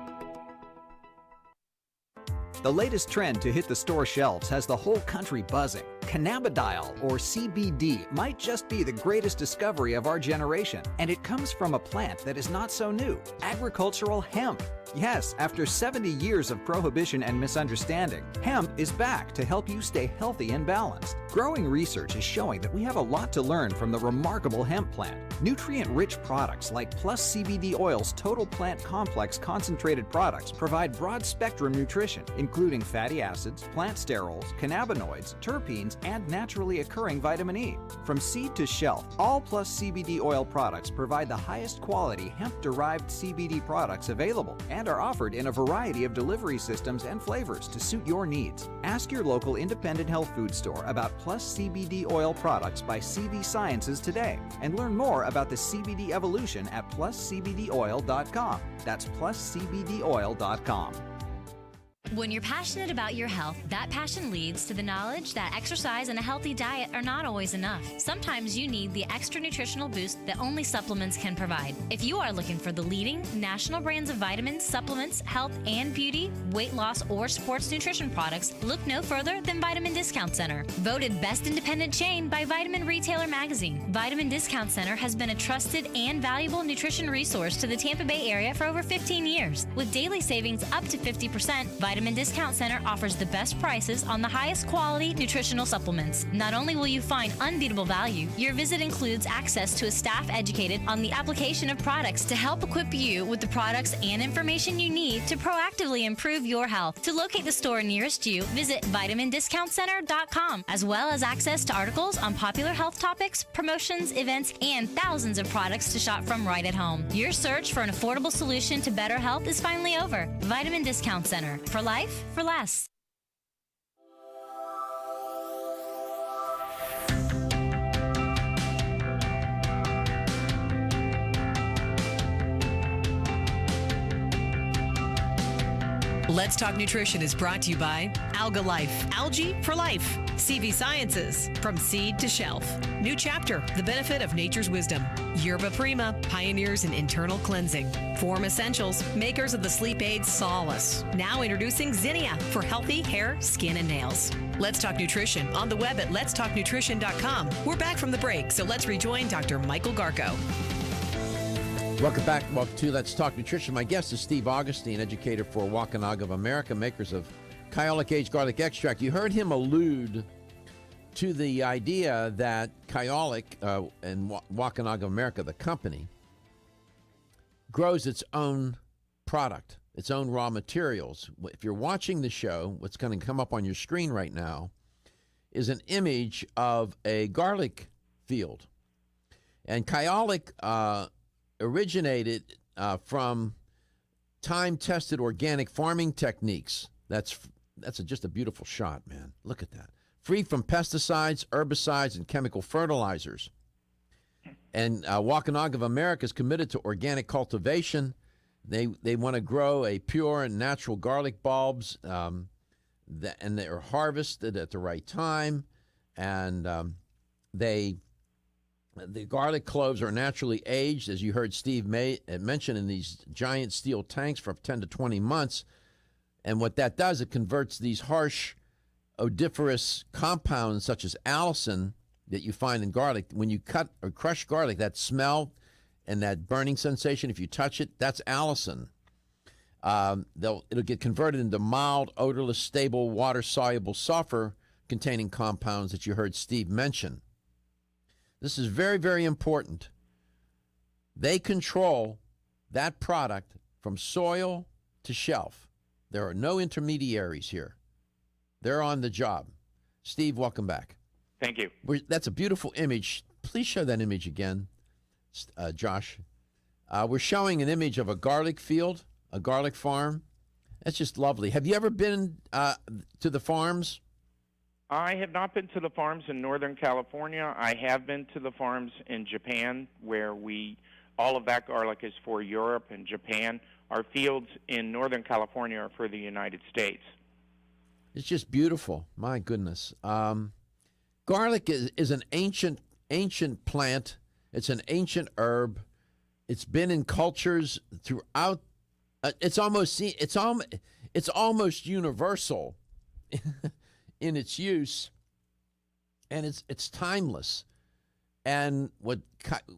The latest trend to hit the store shelves has the whole country buzzing. Cannabidiol, or CBD, might just be the greatest discovery of our generation, and it comes from a plant that is not so new: agricultural hemp. Yes, after 70 years of prohibition and misunderstanding, hemp is back to help you stay healthy and balanced. Growing research is showing that we have a lot to learn from the remarkable hemp plant. Nutrient-rich products like Plus CBD Oil's Total Plant Complex concentrated products provide broad-spectrum nutrition, including fatty acids, plant sterols, cannabinoids, terpenes, and naturally occurring vitamin E. From seed to shelf, all Plus CBD Oil products provide the highest quality hemp-derived CBD products available and are offered in a variety of delivery systems and flavors to suit your needs. Ask your local independent health food store about Plus CBD Oil products by CV Sciences today and learn more about the CBD evolution at pluscbdoil.com. That's pluscbdoil.com. When you're passionate about your health, that passion leads to the knowledge that exercise and a healthy diet are not always enough. Sometimes you need the extra nutritional boost that only supplements can provide. If you are looking for the leading national brands of vitamins, supplements, health and beauty, weight loss, or sports nutrition products, look no further than Vitamin Discount Center. Voted best independent chain by Vitamin Retailer Magazine, Vitamin Discount Center has been a trusted and valuable nutrition resource to the Tampa Bay area for over 15 years. With daily savings up to 50%, Vitamin Discount Center offers the best prices on the highest quality nutritional supplements. Not only will you find unbeatable value, your visit includes access to a staff educated on the application of products to help equip you with the products and information you need to proactively improve your health. To locate the store nearest you, visit vitamindiscountcenter.com, as well as access to articles on popular health topics, promotions, events, and thousands of products to shop from right at home. Your search for an affordable solution to better health is finally over. Vitamin Discount Center. For life, for less. Let's Talk Nutrition is brought to you by Alga Life, Algae for Life, CV Sciences, From Seed to Shelf, New Chapter, The Benefit of Nature's Wisdom, Yerba Prima, Pioneers in Internal Cleansing, Form Essentials, makers of the sleep aid Solace. Now introducing Zinnia for healthy hair, skin, and nails. Let's Talk Nutrition on the web at letstalknutrition.com. We're back from the break, so let's rejoin Dr. Michael Garko. Welcome back. Welcome to Let's Talk Nutrition. My guest is Steve Augustine, educator for Wampanoag of America, makers of Kyolic Aged Garlic Extract. You heard him allude to the idea that Kyolic and Wampanoag of America, the company, grows its own product. its own raw materials. If you're watching the show, what's going to come up on your screen right now is an image of a garlic field. And Kyolic originated from time-tested organic farming techniques. That's just a beautiful shot, man. Look at that. Free from pesticides, herbicides, and chemical fertilizers. And Waukanaga of America is committed to organic cultivation. They want to grow a pure and natural garlic bulbs, and they're harvested at the right time. And the garlic cloves are naturally aged, as you heard Steve mention, in these giant steel tanks for 10 to 20 months. And what that does, it converts these harsh odoriferous compounds such as allicin that you find in garlic. When you cut or crush garlic, that smell and that burning sensation, if you touch it, that's allicin. It'll get converted into mild, odorless, stable, water-soluble sulfur-containing compounds that you heard Steve mention. This is very, very important. They control that product from soil to shelf. There are no intermediaries here. They're on the job. Steve, welcome back. Thank you. That's a beautiful image. Please show that image again, Josh. We're showing an image of a garlic field, a garlic farm. That's just lovely. Have you ever been to the farms? I have not been to the farms in Northern California. I have been to the farms in Japan, where all of that garlic is for Europe and Japan. Our fields in Northern California are for the United States. It's just beautiful. My goodness. Garlic is an ancient plant. It's an ancient herb. It's been in cultures throughout. It's almost universal in its use, and it's timeless. And what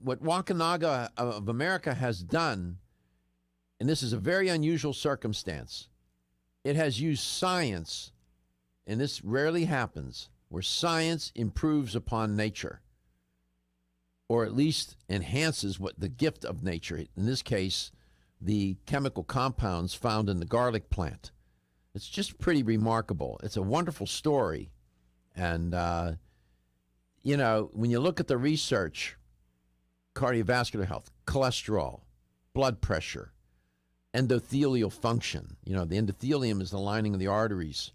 Waukanaga of America has done, and this is a very unusual circumstance, it has used science, and this rarely happens, where science improves upon nature, or at least enhances what the gift of nature, in this case, the chemical compounds found in the garlic plant. It's just pretty remarkable. It's a wonderful story. And, when you look at the research, cardiovascular health, cholesterol, blood pressure, endothelial function, the endothelium is the lining of the arteries.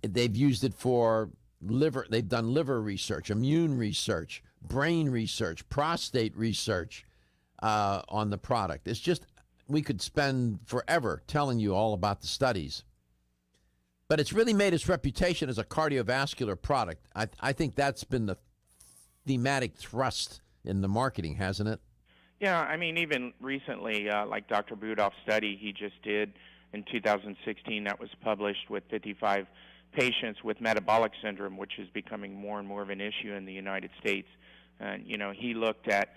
They've used it for liver. They've done liver research, immune research, brain research, prostate research on the product. It's just, we could spend forever telling you all about the studies. But it's really made its reputation as a cardiovascular product. I think that's been the thematic thrust in the marketing, hasn't it? Yeah, I mean, even recently, like Dr. Budoff's study he just did in 2016 that was published with 55 patients with metabolic syndrome, which is becoming more and more of an issue in the United States. And, he looked at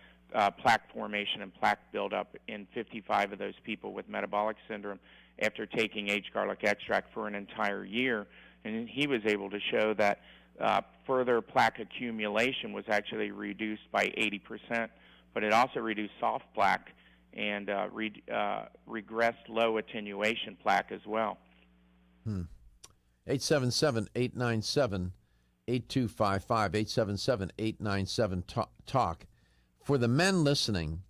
plaque formation and plaque buildup in 55 of those people with metabolic syndrome after taking aged garlic extract for an entire year. And he was able to show that further plaque accumulation was actually reduced by 80%, but it also reduced soft plaque and regressed low attenuation plaque as well. 877-897-8255, 877-897-TALK. For the men listening,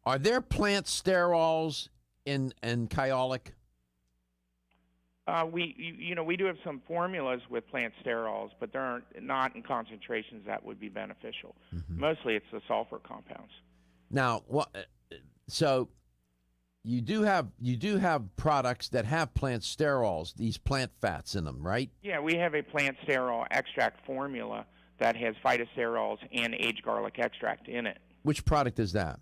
are there plant sterols in Kyolic? We do have some formulas with plant sterols, but they're not in concentrations that would be beneficial. Mm-hmm. Mostly it's the sulfur compounds. Now, so you do have products that have plant sterols, these plant fats in them, right? Yeah, we have a plant sterol extract formula that has phytosterols and aged garlic extract in it. Which product is that?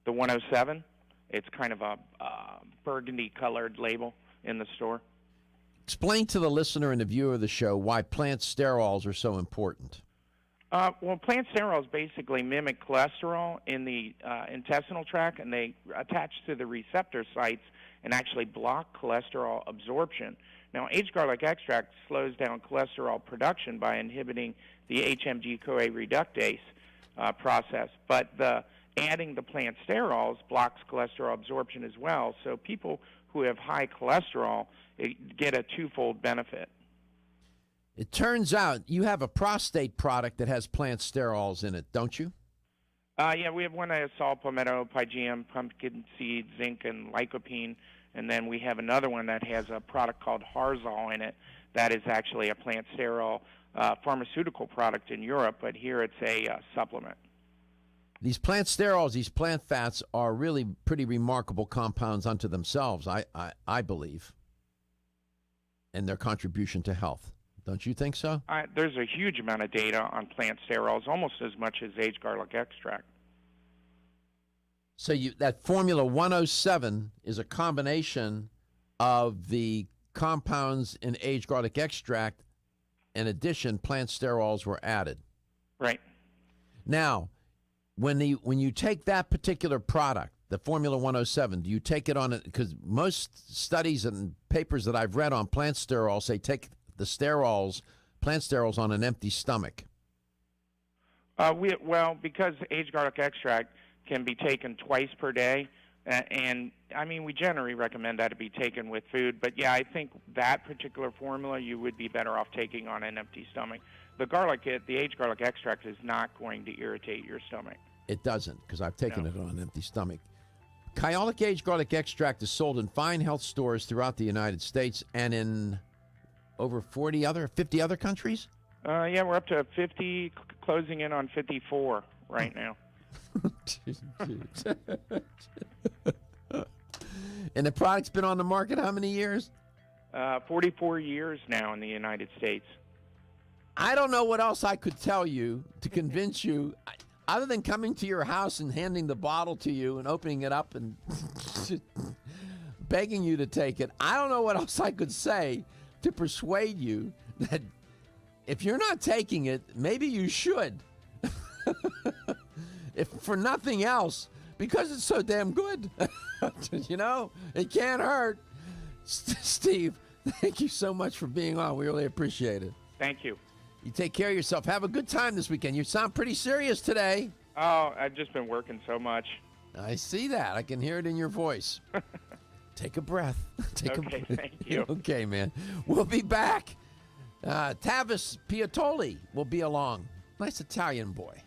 The 107. It's kind of a burgundy-colored label in the store. Explain to the listener and the viewer of the show why plant sterols are so important. Well, plant sterols basically mimic cholesterol in the intestinal tract, and they attach to the receptor sites and actually block cholesterol absorption. Now, aged garlic extract slows down cholesterol production by inhibiting the HMG-CoA reductase process, but adding the plant sterols blocks cholesterol absorption as well. So people who have high cholesterol get a twofold benefit. It turns out you have a prostate product that has plant sterols in it, don't you? Yeah, we have one that has saw, palmetto, pygeum, pumpkin seed, zinc, and lycopene. And then we have another one that has a product called Harzol in it that is actually a plant sterol pharmaceutical product in Europe, but here it's a supplement. These plant sterols, these plant fats, are really pretty remarkable compounds unto themselves, I believe, and their contribution to health. Don't you think so? There's a huge amount of data on plant sterols, almost as much as aged garlic extract. So that Formula 107 is a combination of the compounds in aged garlic extract. In addition, plant sterols were added. Right. Now, when you take that particular product, the Formula 107, do you take it on it? Because most studies and papers that I've read on plant sterols say take the plant sterols on an empty stomach. Because aged garlic extract can be taken twice per day, and I mean, we generally recommend that it be taken with food, but yeah, I think that particular formula you would be better off taking on an empty stomach. The aged garlic extract is not going to irritate your stomach. It doesn't, because I've taken it on an empty stomach. Kyolic aged garlic extract is sold in fine health stores throughout the United States and in over 50 other countries? Yeah, we're up to 50, closing in on 54 right now. And the product's been on the market how many years? 44 years now in the United States. I don't know what else I could tell you to convince you, other than coming to your house and handing the bottle to you and opening it up and begging you to take it. I don't know what else I could say to persuade you that if you're not taking it, maybe you should. If for nothing else, because it's so damn good. You know, it can't hurt. Steve, thank you so much for being on. We really appreciate it. Thank you. You take care of yourself. Have a good time this weekend. You sound pretty serious today. Oh, I've just been working so much. I see that. I can hear it in your voice. Take a breath. Okay, thank you. Okay, man. We'll be back. Tavis Piattoly will be along. Nice Italian boy.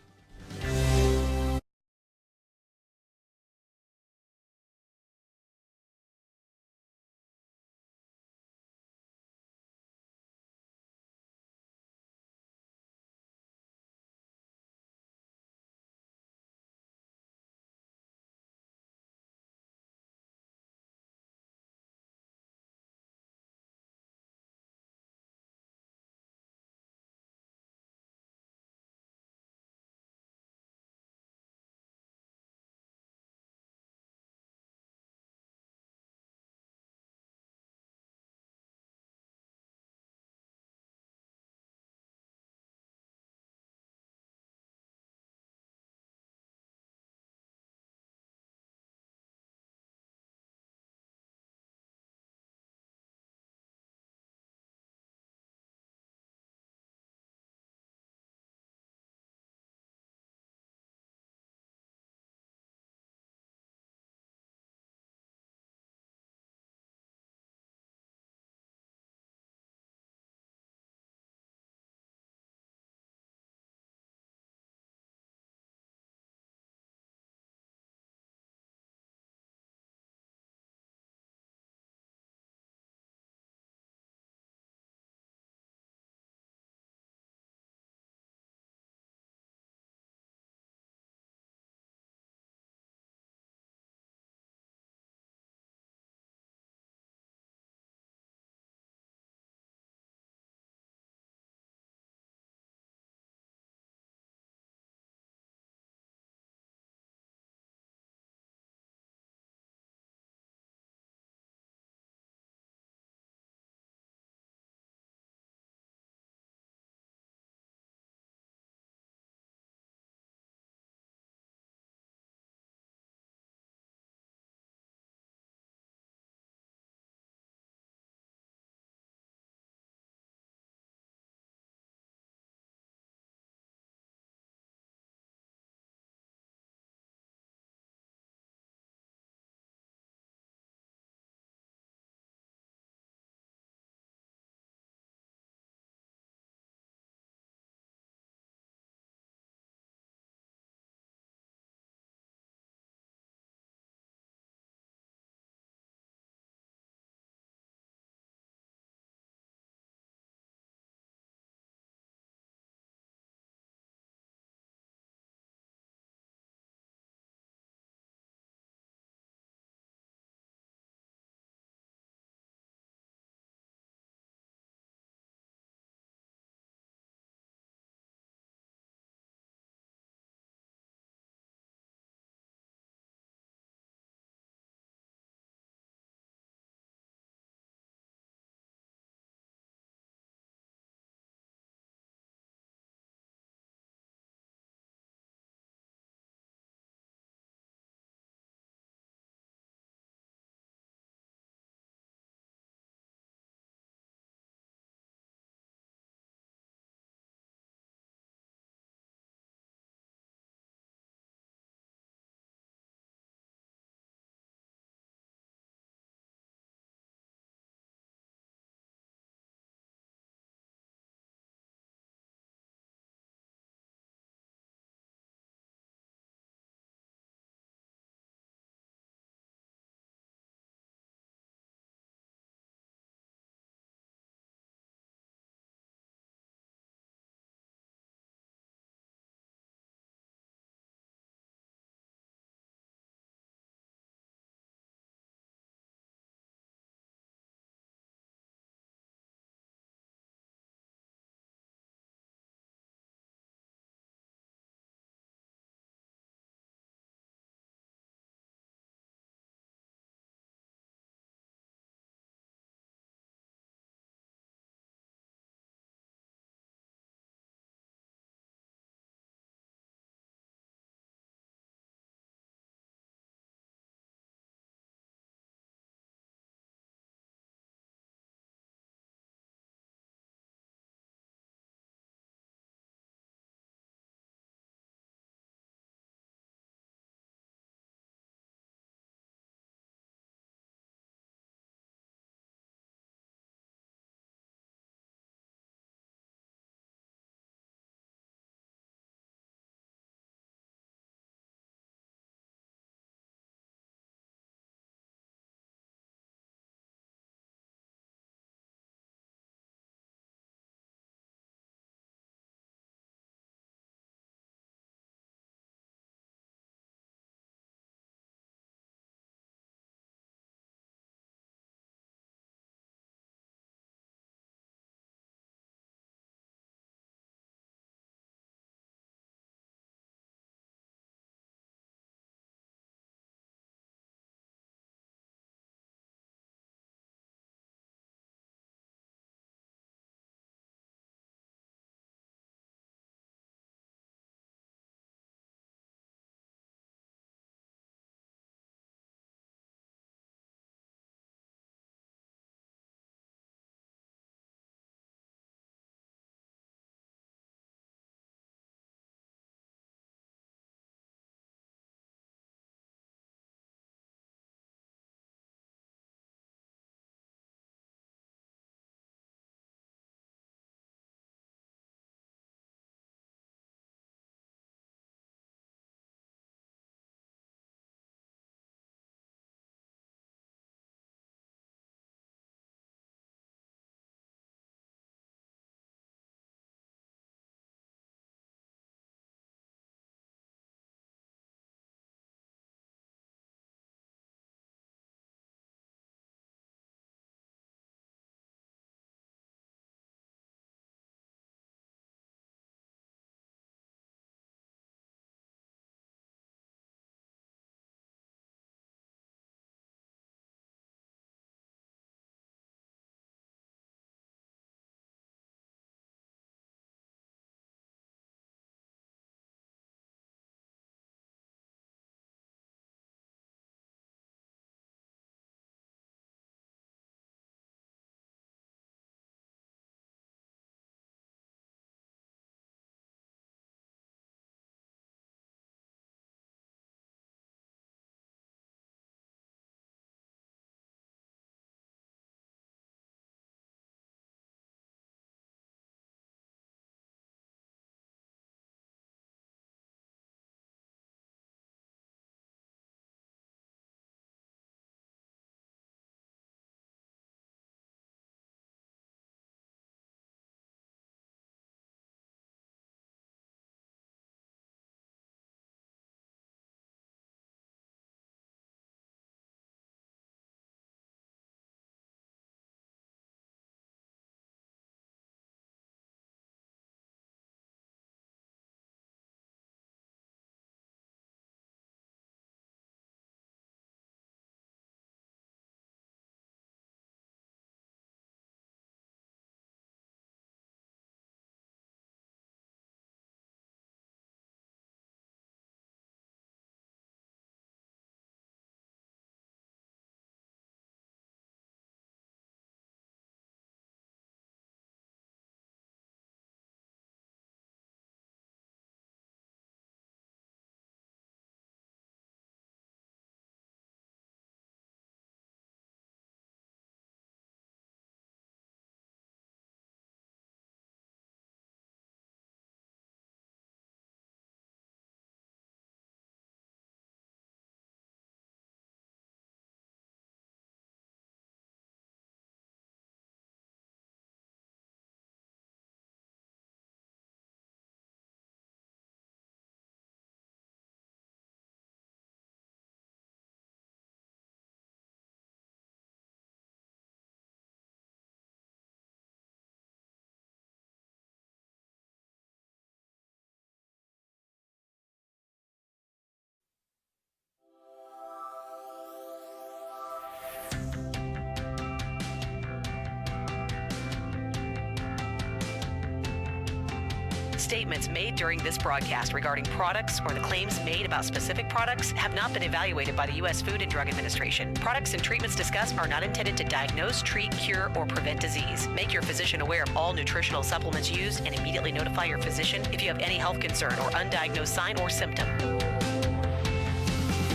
Statements made during this broadcast regarding products or the claims made about specific products have not been evaluated by the U.S. Food and Drug Administration. Products and treatments discussed are not intended to diagnose, treat, cure, or prevent disease. Make your physician aware of all nutritional supplements used and immediately notify your physician if you have any health concern or undiagnosed sign or symptom.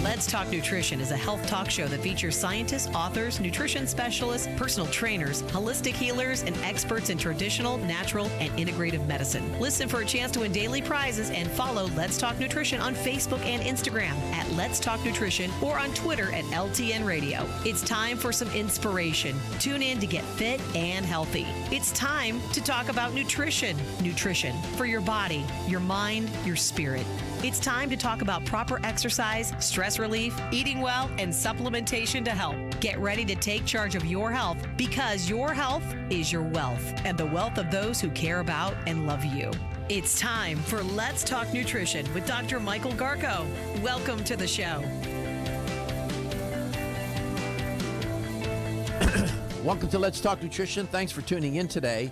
Let's Talk Nutrition is a health talk show that features scientists, authors, nutrition specialists, personal trainers, holistic healers, and experts in traditional, natural, and integrative medicine. Listen for a chance to win daily prizes and follow Let's Talk Nutrition on Facebook and Instagram at Let's Talk Nutrition or on Twitter at LTN Radio. It's time for some inspiration. Tune in to get fit and healthy. It's time to talk about nutrition. Nutrition for your body, your mind, your spirit. It's time to talk about proper exercise, stress relief, eating well, and supplementation to help. Get ready to take charge of your health because your health is your wealth and the wealth of those who care about and love you. It's time for Let's Talk Nutrition with Dr. Michael Garko. Welcome to the show. Welcome to Let's Talk Nutrition. Thanks for tuning in today.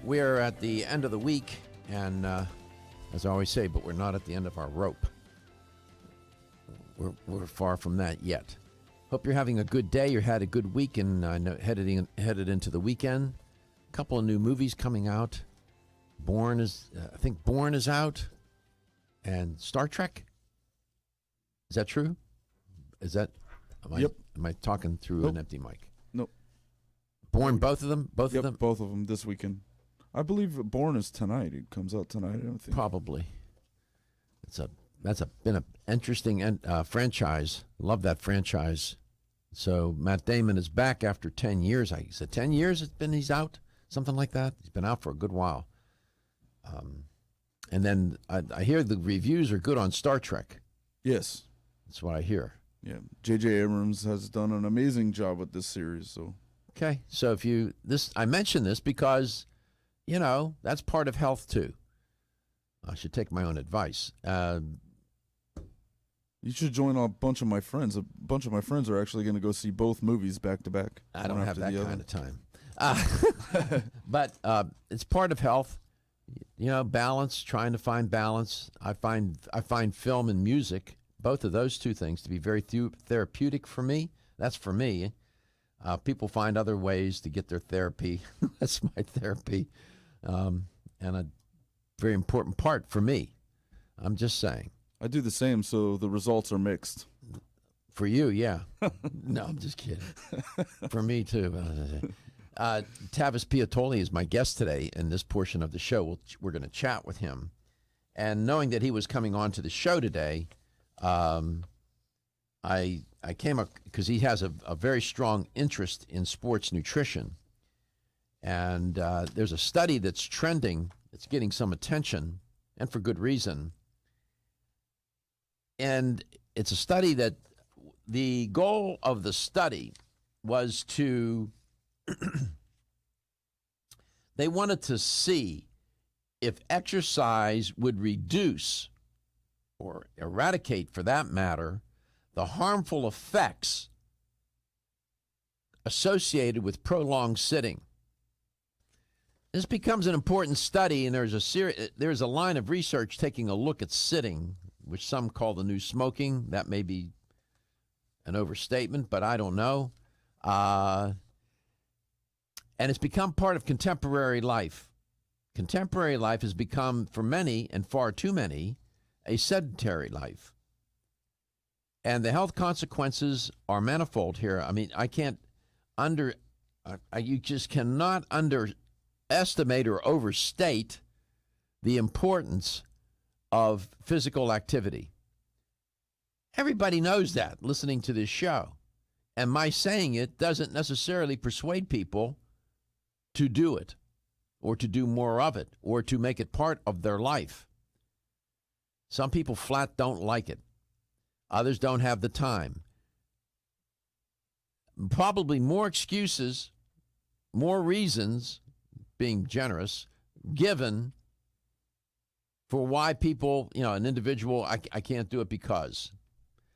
We're at the end of the week, and as I always say, but we're not at the end of our rope. We're far from that yet. Hope you're having a good day. You had a good week, and headed into the weekend. A couple of new movies coming out. I think Born is out, and Star Trek. Is that true? Yep. Am I talking through an empty mic? Nope. Born, both of them? Both of them this weekend. I believe Born is tonight. It comes out tonight, I don't think. Probably. That's been an interesting franchise. Love that franchise. So Matt Damon is back after 10 years. I said 10 years he's out? Something like that. He's been out for a good while. And then I hear the reviews are good on Star Trek. Yes. That's what I hear. Yeah. J.J. Abrams has done an amazing job with this series. So. Okay. So I mention this because, that's part of health too. I should take my own advice. You should join a bunch of my friends. A bunch of my friends are actually going to go see both movies back to back. I don't have that kind of time. But it's part of health. Balance, trying to find balance. I find film and music, both of those two things, to be very therapeutic for me. That's for me. People find other ways to get their therapy. That's my therapy. And a very important part for me. I'm just saying. I do the same, so the results are mixed. For you, yeah. No, I'm just kidding. For me, too. Tavis Piattoly is my guest today in this portion of the show. We're going to chat with him. And knowing that he was coming on to the show today, I came up because he has a very strong interest in sports nutrition. And there's a study that's trending. It's getting some attention, and for good reason. And it's a study that the goal of the study was to, they wanted to see if exercise would reduce or eradicate, for that matter, the harmful effects associated with prolonged sitting. This becomes an important study, and there's a line of research taking a look at sitting, which some call the new smoking. That may be an overstatement, but I don't know. And it's become part of contemporary life. Contemporary life has become, for many, and far too many, a sedentary life. And the health consequences are manifold here. I mean, you just cannot underestimate or overstate the importance of physical activity. Everybody knows that listening to this show. And my saying it doesn't necessarily persuade people to do it or to do more of it or to make it part of their life. Some people flat don't like it. Others don't have the time. Probably more excuses, more reasons, being generous, given for why people, an individual, I can't do it because.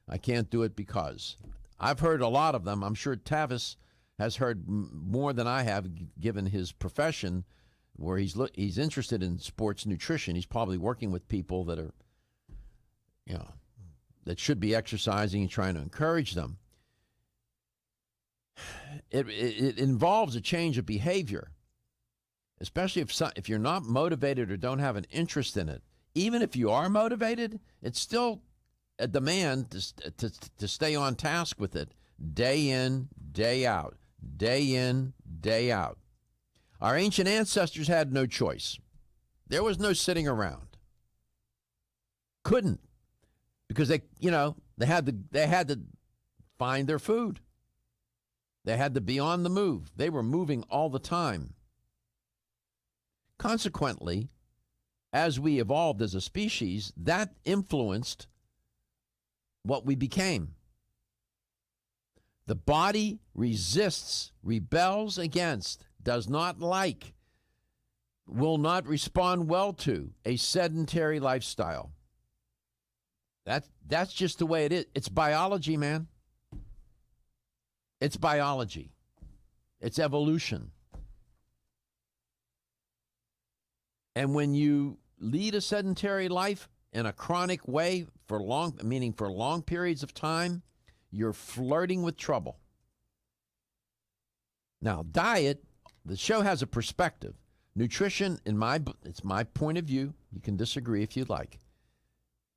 I can't do it because. I've heard a lot of them. I'm sure Tavis has heard more than I have, given his profession, where he's interested in sports nutrition. He's probably working with people that are, that should be exercising and trying to encourage them. It involves a change of behavior, especially if you're not motivated or don't have an interest in it. Even if you are motivated, it's still a demand to stay on task with it day in, day out, day in, day out. Our ancient ancestors had no choice. There was no sitting around. Couldn't, because they had to find their food. They had to be on the move. They were moving all the time. Consequently, as we evolved as a species, that influenced what we became. The body resists, rebels against, does not like, will not respond well to a sedentary lifestyle. That's just the way it is. It's biology, man. It's biology. It's evolution. And when you lead a sedentary life in a chronic way for long periods of time, you're flirting with trouble. Now, diet, the show has a perspective. Nutrition, it's my point of view. You can disagree if you'd like.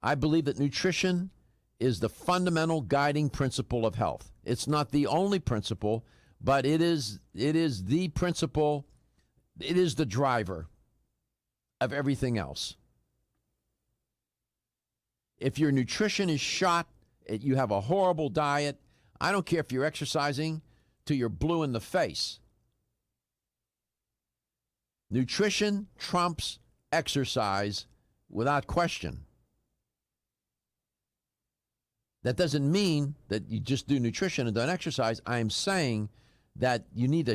I believe that nutrition is the fundamental guiding principle of health. It's not the only principle, but it is the principle. It is the driver of everything else. If your nutrition is shot, you have a horrible diet, I don't care if you're exercising till you're blue in the face. Nutrition trumps exercise without question. That doesn't mean that you just do nutrition and don't exercise. I am saying that you need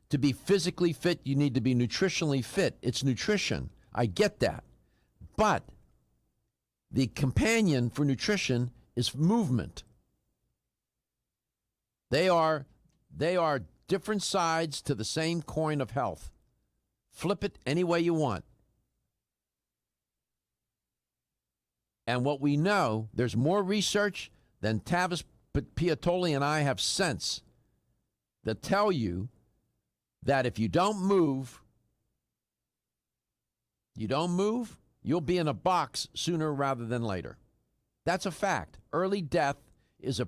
to be physically fit, you need to be nutritionally fit. It's nutrition. I get that. But the companion for nutrition is movement. They are different sides to the same coin of health. Flip it any way you want. And what we know, there's more research than Tavis, Piattoly, and I have sense that tell you that if you don't move, you'll be in a box sooner rather than later. That's a fact. Early death is a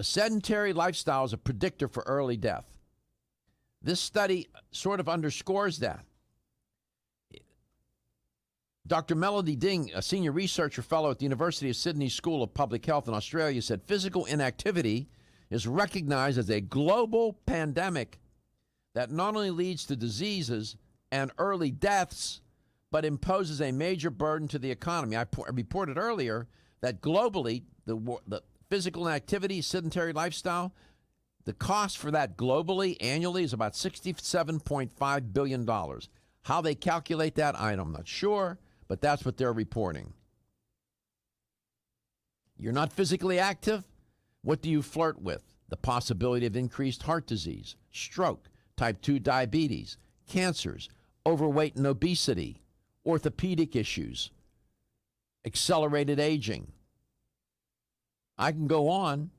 sedentary lifestyle is a predictor for early death. This study sort of underscores that. Dr. Melody Ding, a senior researcher fellow at the University of Sydney School of Public Health in Australia, said physical inactivity is recognized as a global pandemic that not only leads to diseases and early deaths, but imposes a major burden to the economy. I reported earlier that globally, the physical inactivity, sedentary lifestyle, the cost for that globally annually is about $67.5 billion. How they calculate that, I'm not sure, but that's what they're reporting. You're not physically active? What do you flirt with? The possibility of increased heart disease, stroke, type 2 diabetes, cancers, overweight and obesity, orthopedic issues, accelerated aging. I can go on.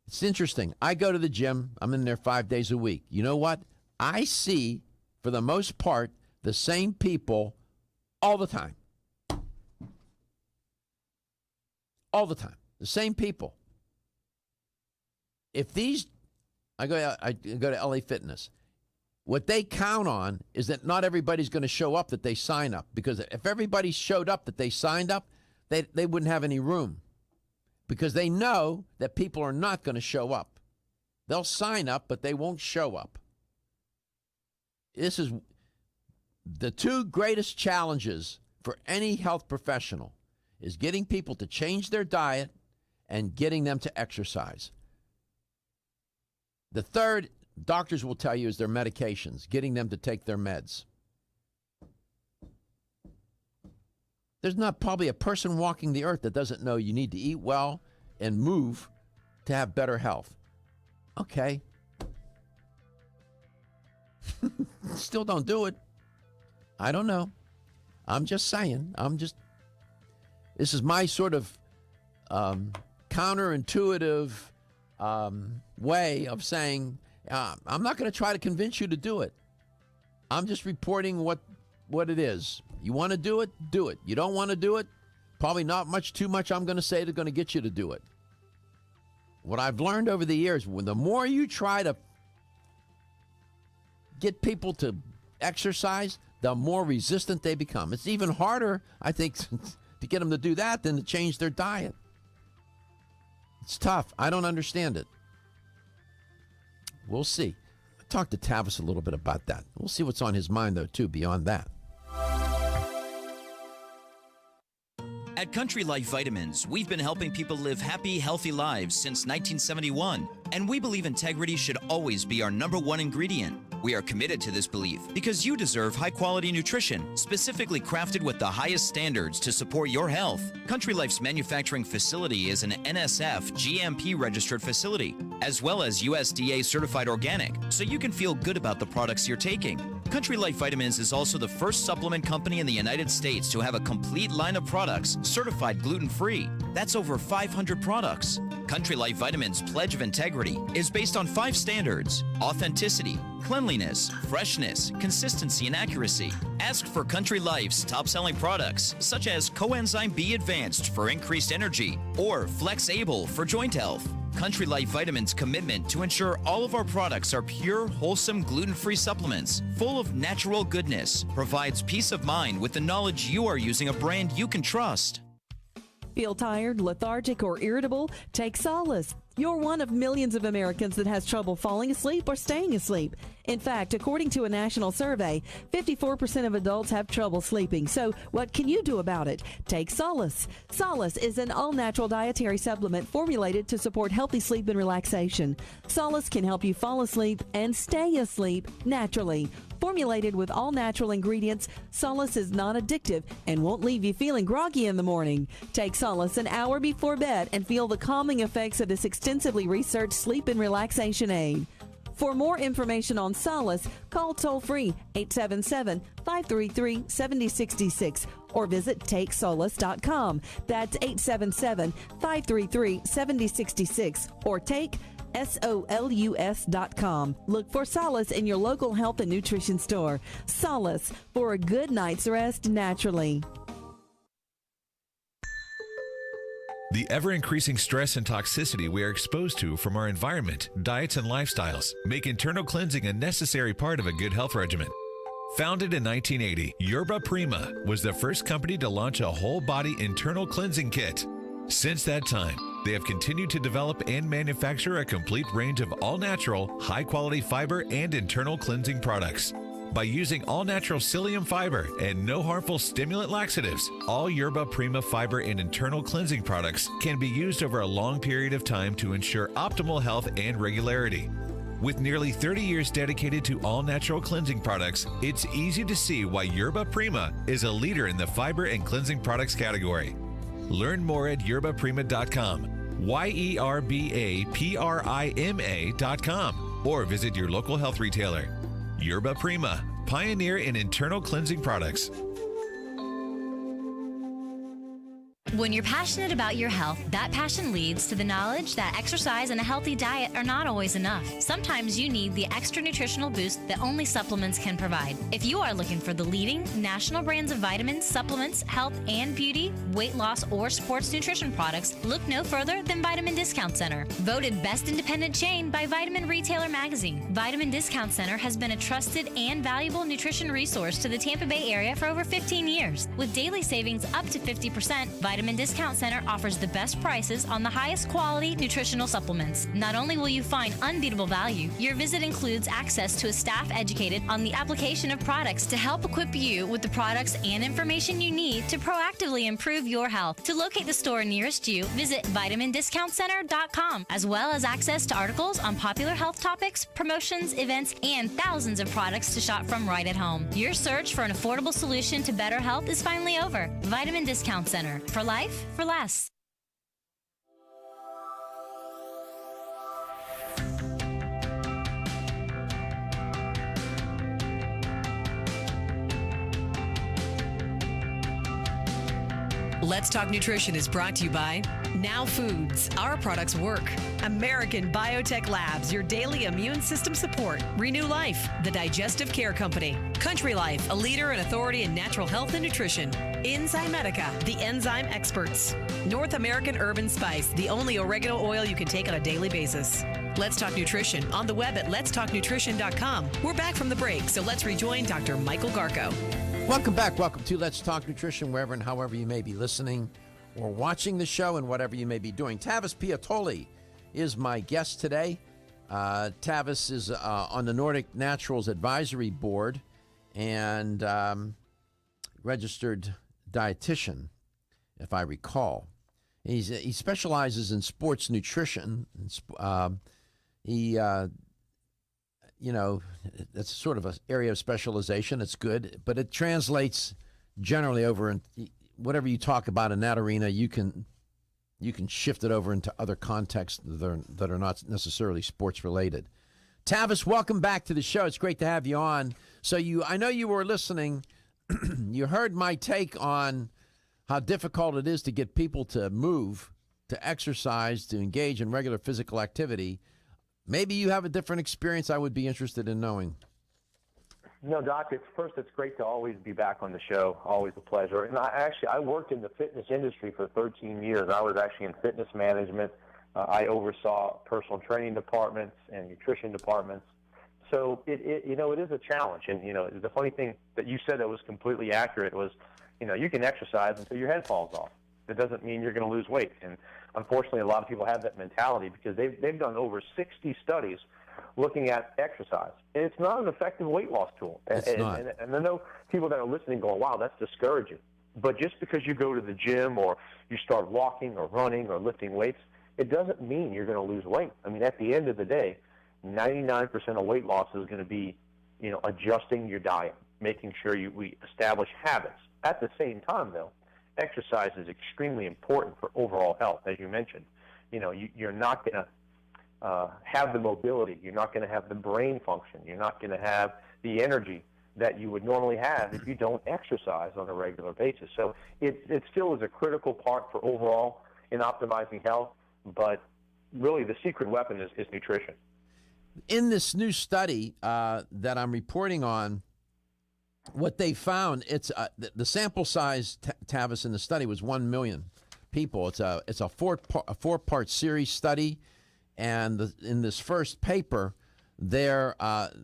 It's interesting. I go to the gym. I'm in there 5 days a week. You know what? I see, for the most part, the same people all the time. All the time. The same people. If these, I go to LA Fitness. What they count on is that not everybody's going to show up that they sign up. Because if everybody showed up that they signed up, they wouldn't have any room. Because they know that people are not going to show up. They'll sign up, but they won't show up. This is the two greatest challenges for any health professional is getting people to change their diet and getting them to exercise. The third, doctors will tell you, is their medications, getting them to take their meds. There's not probably a person walking the earth that doesn't know you need to eat well and move to have better health. Okay. still don't do it. I don't know. I'm just saying. This is my sort of counterintuitive way of saying, I'm not going to try to convince you to do it. I'm just reporting what it is. You want to do it, do it. You don't want to do it, probably not too much I'm going to say that's going to get you to do it. What I've learned over the years, the more you try to get people to exercise, the more resistant they become. It's even harder, I think, to get them to do that than to change their diet. It's tough. I don't understand it. We'll see. I talked to Tavis a little bit about that. We'll see what's on his mind, though, too, beyond that. At Country Life Vitamins, we've been helping people live happy, healthy lives since 1971, and we believe integrity should always be our #1 ingredient. We are committed to this belief because you deserve high-quality nutrition, specifically crafted with the highest standards to support your health. Country Life's manufacturing facility is an NSF GMP-registered facility, as well as USDA-certified organic, so you can feel good about the products you're taking. Country Life Vitamins is also the first supplement company in the United States to have a complete line of products certified gluten-free. That's over 500 products. Country Life Vitamins' pledge of integrity is based on 5 standards: authenticity, cleanliness, freshness, consistency, and accuracy. Ask for Country Life's top-selling products, such as Coenzyme B Advanced for increased energy or Flex Able for joint health. Country Life Vitamins' commitment to ensure all of our products are pure, wholesome, gluten-free supplements full of natural goodness provides peace of mind with the knowledge you are using a brand you can trust. Feel tired, lethargic, or irritable? Take solace. You're one of millions of Americans that has trouble falling asleep or staying asleep. In fact, according to a national survey, 54% of adults have trouble sleeping. So what can you do about it? Take Solace. Solace is an all-natural dietary supplement formulated to support healthy sleep and relaxation. Solace can help you fall asleep and stay asleep naturally. Formulated with all-natural ingredients, Solace is non-addictive and won't leave you feeling groggy in the morning. Take Solace an hour before bed and feel the calming effects of this extensively researched sleep and relaxation aid. For more information on Solace, call toll-free 877-533-7066 or visit takesolace.com. That's 877-533-7066 or take SOLUS.com. Look for Solace in your local health and nutrition store. Solace for a good night's rest naturally. The ever-increasing stress and toxicity we are exposed to from our environment, diets, and lifestyles make internal cleansing a necessary part of a good health regimen. Founded in 1980, Yerba Prima was the first company to launch a whole-body internal cleansing kit. Since that time, they have continued to develop and manufacture a complete range of all-natural, high-quality fiber and internal cleansing products. By using all-natural psyllium fiber and no harmful stimulant laxatives, all Yerba Prima fiber and internal cleansing products can be used over a long period of time to ensure optimal health and regularity. With nearly 30 years dedicated to all-natural cleansing products, it's easy to see why Yerba Prima is a leader in the fiber and cleansing products category. Learn more at yerbaprima.com, YERBAPRIMA.com, or visit your local health retailer. Yerba Prima, pioneer in internal cleansing products. When you're passionate about your health, that passion leads to the knowledge that exercise and a healthy diet are not always enough. Sometimes you need the extra nutritional boost that only supplements can provide. If you are looking for the leading national brands of vitamins, supplements, health and beauty, weight loss, or sports nutrition products, look no further than Vitamin Discount Center. Voted best independent chain by Vitamin Retailer Magazine, Vitamin Discount Center has been a trusted and valuable nutrition resource to the Tampa Bay area for over 15 years. With daily savings up to 50%, Vitamin Discount Center offers the best prices on the highest quality nutritional supplements. Not only will you find unbeatable value, your visit includes access to a staff educated on the application of products to help equip you with the products and information you need to proactively improve your health. To locate the store nearest you, visit vitamindiscountcenter.com, as well as access to articles on popular health topics, promotions, events, and thousands of products to shop from right at home. Your search for an affordable solution to better health is finally over. Vitamin Discount Center. For life, for less. Let's Talk Nutrition is brought to you by Now Foods. Our products work. American Biotech Labs, your daily immune system support. Renew Life, the digestive care company. Country Life, a leader and authority in natural health and nutrition. Enzymedica, the enzyme experts. North American Urban Spice, the only oregano oil you can take on a daily basis. Let's Talk Nutrition on the web at letstalknutrition.com. We're back from the break, so let's rejoin Dr. Michael Garko. Welcome back. Welcome to Let's Talk Nutrition, wherever and however you may be listening or watching the show and whatever you may be doing. Tavis Piattoly is my guest today. Tavis is on the Nordic Naturals Advisory Board and registered dietitian, if I recall. He specializes in sports nutrition. That's sort of an area of specialization. It's good, but it translates generally over in whatever you talk about in that arena. You can shift it over into other contexts that are not necessarily sports related. Tavis, welcome back to the show. It's great to have you on. So I know you were listening. You heard my take on how difficult it is to get people to move, to exercise, to engage in regular physical activity. Maybe you have a different experience. I would be interested in knowing. No, Doc, it's great to always be back on the show. Always a pleasure. And I worked in the fitness industry for 13 years. I was actually in fitness management. I oversaw personal training departments and nutrition departments. So it is a challenge. And, the funny thing that you said that was completely accurate was, you can exercise until your head falls off. It doesn't mean you're going to lose weight. And unfortunately, a lot of people have that mentality because they've done over 60 studies looking at exercise. And it's not an effective weight loss tool. It's not. And I know people that are listening going, wow, that's discouraging. But just because you go to the gym or you start walking or running or lifting weights, it doesn't mean you're going to lose weight. I mean, at the end of the day, 99% of weight loss is going to be, adjusting your diet, making sure we establish habits. At the same time, though, exercise is extremely important for overall health, as you mentioned. You're not going to have the mobility. You're not going to have the brain function. You're not going to have the energy that you would normally have if you don't exercise on a regular basis. So it still is a critical part for overall in optimizing health, but really the secret weapon is nutrition. In this new study that I'm reporting on, what they found, it's the sample size, Tavis, in the study was 1 million people. It's a four-part series study, and in this first paper, they're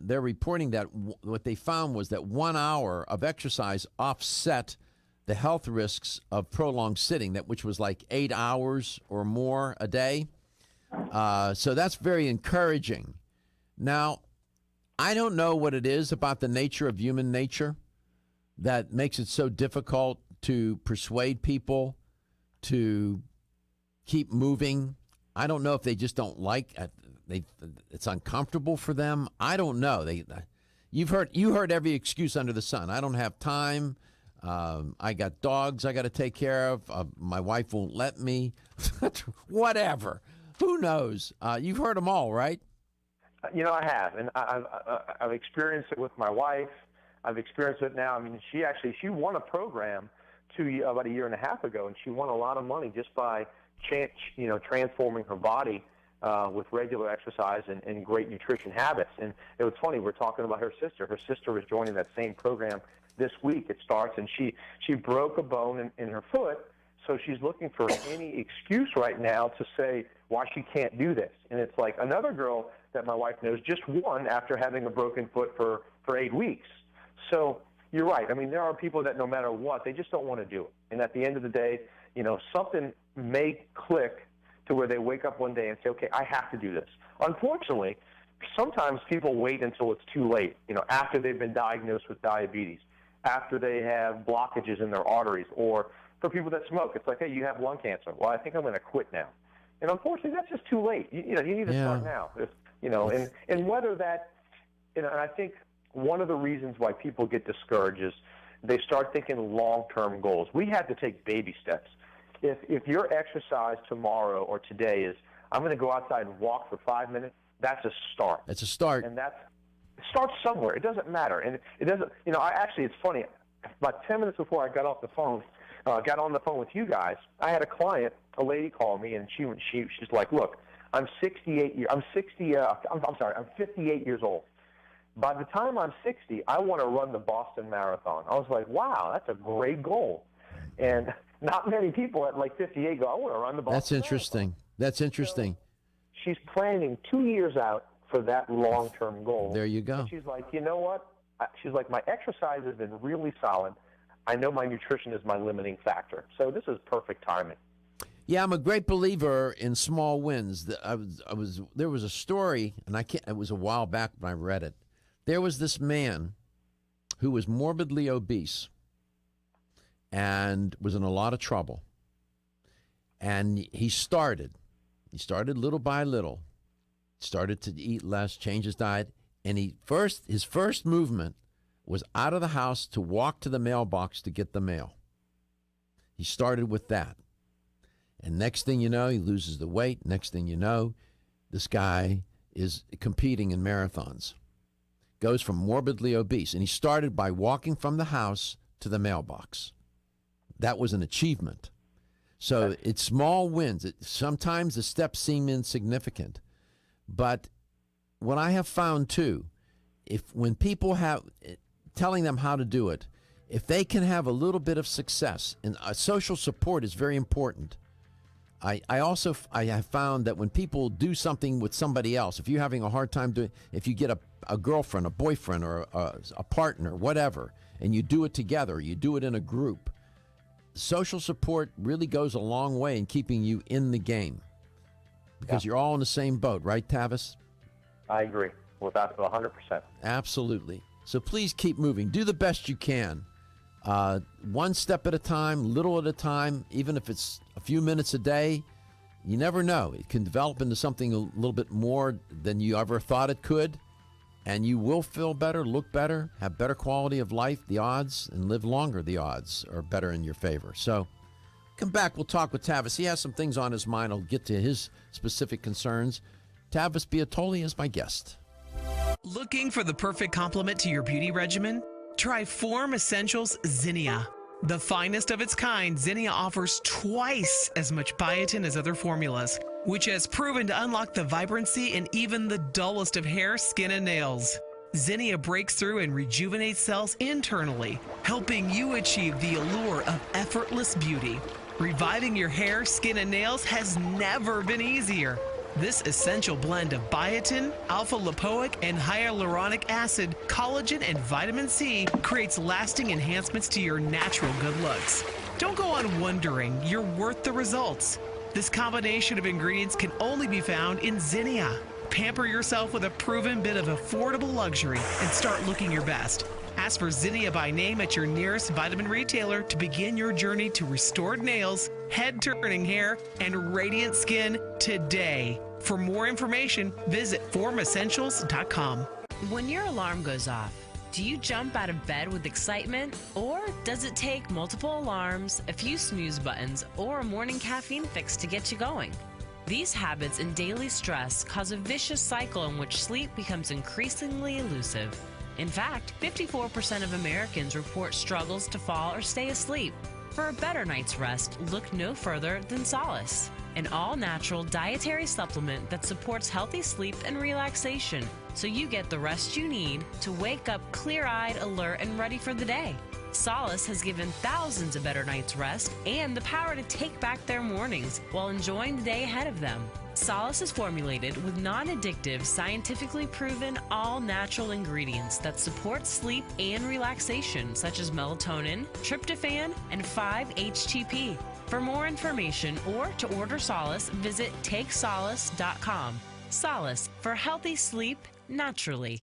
reporting that what they found was that 1 hour of exercise offset the health risks of prolonged sitting, which was like 8 hours or more a day. So that's very encouraging. Now, I don't know what it is about the nature of human nature that makes it so difficult to persuade people to keep moving. I don't know if they just don't like it. It's uncomfortable for them. I don't know. You heard every excuse under the sun. I don't have time. I got dogs I got to take care of. My wife won't let me. Whatever. Who knows? You've heard them all, right? I have, and I've experienced it with my wife. I've experienced it now. I mean, she won a program about a year and a half ago, and she won a lot of money just by transforming her body with regular exercise and great nutrition habits. And it was funny. We're talking about her sister. Her sister was joining that same program this week. It starts, and she broke a bone in her foot. So she's looking for any excuse right now to say why she can't do this. And it's like another girl that my wife knows just won after having a broken foot for 8 weeks. So you're right. I mean, there are people that no matter what, they just don't want to do it. And at the end of the day, something may click to where they wake up one day and say, okay, I have to do this. Unfortunately, sometimes people wait until it's too late, after they've been diagnosed with diabetes, after they have blockages in their arteries, or for people that smoke, it's like, hey, you have lung cancer. Well, I think I'm going to quit now. And unfortunately, that's just too late. You need to start now. And whether that, and I think one of the reasons why people get discouraged is they start thinking long-term goals. We have to take baby steps. If your exercise tomorrow or today is, I'm going to go outside and walk for 5 minutes, that's a start. It's a start. And start somewhere. It doesn't matter. And it doesn't, it's funny. About 10 minutes before I got off the phone, got on the phone with you guys, I had a client, a lady called me, and she's like, look, I'm 58 years, I'm 60, I'm sorry, I'm 58 years old. By the time I'm 60, I want to run the Boston Marathon. I was like, wow, that's a great goal. And not many people at like 58 go, I want to run the Boston That's interesting. Marathon. That's interesting. So she's planning 2 years out for that long-term goal. There you go. And she's like, you know what? She's like, my exercise has been really solid. I know my nutrition is my limiting factor. So this is perfect timing. Yeah, I'm a great believer in small wins. There was a story, and it was a while back when I read it. There was this man who was morbidly obese and was in a lot of trouble. And he started little by little, started to eat less, change his diet, and his first movement was out of the house to walk to the mailbox to get the mail. He started with that. And next thing you know, he loses the weight. Next thing you know, this guy is competing in marathons. Goes from morbidly obese. And he started by walking from the house to the mailbox. That was an achievement. So it's small wins. Sometimes the steps seem insignificant. But what I have found too, when people have telling them how to do it, if they can have a little bit of success, and social support is very important. I have found that when people do something with somebody else, if you're having a hard time doing, if you get a girlfriend, a boyfriend, or a partner, whatever, and you do it together, you do it in a group, social support really goes a long way in keeping you in the game because you're all in the same boat, right, Tavis? I agree with that 100%. Absolutely. So please keep moving. Do the best you can. One step at a time, little at a time, even if it's a few minutes a day. You never know. It can develop into something a little bit more than you ever thought it could. And you will feel better, look better, have better quality of life. The odds, and live longer, the odds are better in your favor. So come back. We'll talk with Tavis. He has some things on his mind. I'll get to his specific concerns. Tavis Piattoly is my guest. Looking for the perfect complement to your beauty regimen? Try Form Essentials Zinnia. The finest of its kind, Zinnia offers twice as much biotin as other formulas, which has proven to unlock the vibrancy in even the dullest of hair, skin, and nails. Zinnia breaks through and rejuvenates cells internally, helping you achieve the allure of effortless beauty. Reviving your hair, skin, and nails has never been easier. This essential blend of biotin, alpha-lipoic, and hyaluronic acid, collagen, and vitamin C creates lasting enhancements to your natural good looks. Don't go on wondering. You're worth the results. This combination of ingredients can only be found in Zinnia. Pamper yourself with a proven bit of affordable luxury and start looking your best. Ask for Zinnia by name at your nearest vitamin retailer to begin your journey to restored nails, head-turning hair, and radiant skin today. For more information, visit formessentials.com. When your alarm goes off, do you jump out of bed with excitement? Or does it take multiple alarms, a few snooze buttons, or a morning caffeine fix to get you going? These habits and daily stress cause a vicious cycle in which sleep becomes increasingly elusive. In fact, 54% of Americans report struggles to fall or stay asleep. For a better night's rest, look no further than Solace, an all-natural dietary supplement that supports healthy sleep and relaxation, so you get the rest you need to wake up clear-eyed, alert, and ready for the day. Solace has given thousands a better night's rest and the power to take back their mornings while enjoying the day ahead of them. Solace is formulated with non-addictive, scientifically proven, all-natural ingredients that support sleep and relaxation, such as melatonin, tryptophan, and 5-HTP. For more information or to order Solace, visit takesolace.com. Solace, for healthy sleep naturally.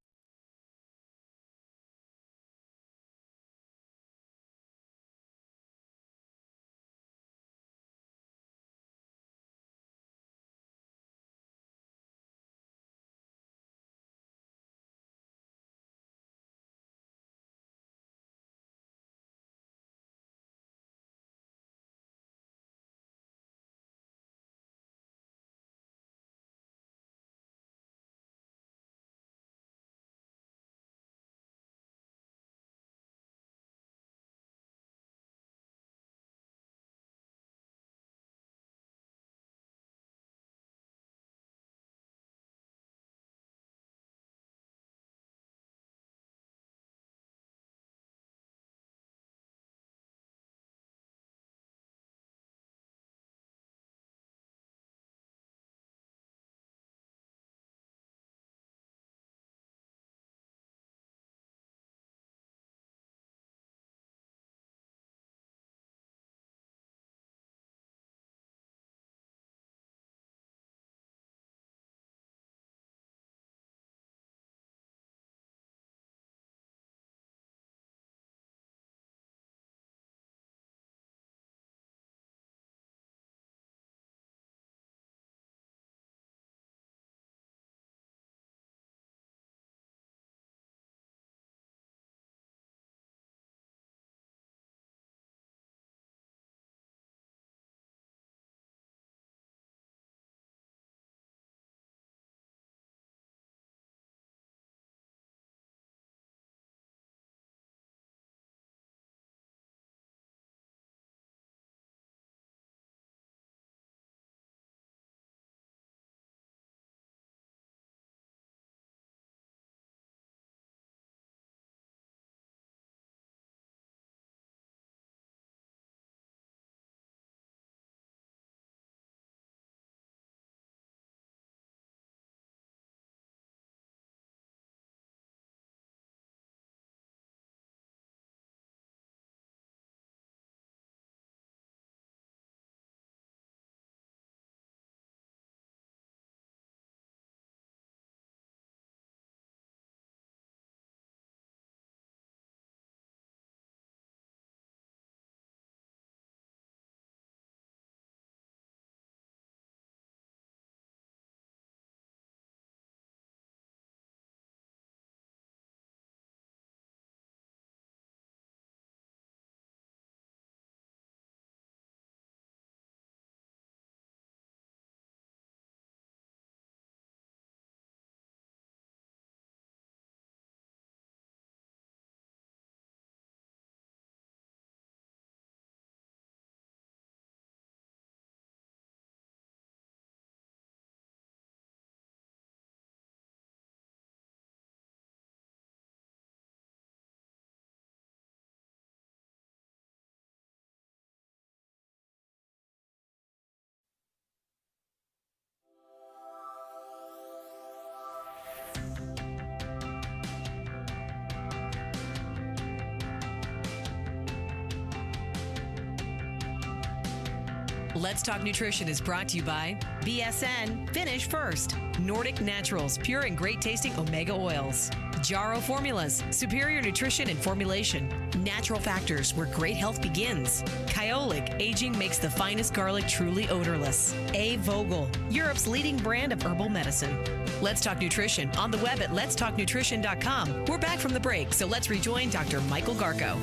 Let's Talk Nutrition is brought to you by BSN, Finish First, Nordic Naturals, pure and great tasting omega oils, Jarrow Formulas, superior nutrition and formulation, Natural Factors, where great health begins, Kyolic, aging makes the finest garlic truly odorless, A. Vogel, Europe's leading brand of herbal medicine. Let's Talk Nutrition on the web at letstalknutrition.com. We're back from the break, so let's rejoin Dr. Michael Garko.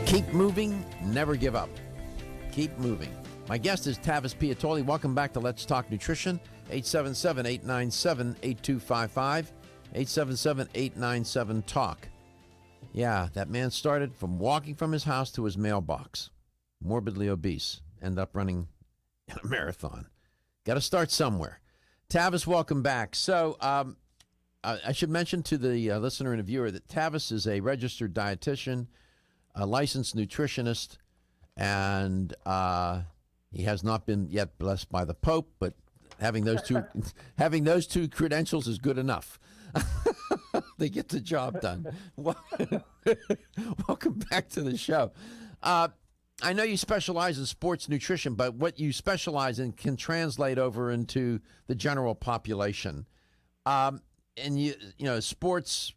Keep moving, never give up. Keep moving. My guest is Tavis Piattoly. Welcome back to Let's Talk Nutrition. 877-897-8255. 877-897-TALK. Yeah, that man started from walking from his house to his mailbox. Morbidly obese. End up running a marathon. Got to start somewhere. Tavis, welcome back. So I should mention to the listener and viewer that Tavis is a registered dietitian, a licensed nutritionist, and he has not been yet blessed by the Pope, but having those two credentials is good enough. They get the job done. Welcome back to the show. I know you specialize in sports nutrition, but what you specialize in can translate over into the general population. And you know, sports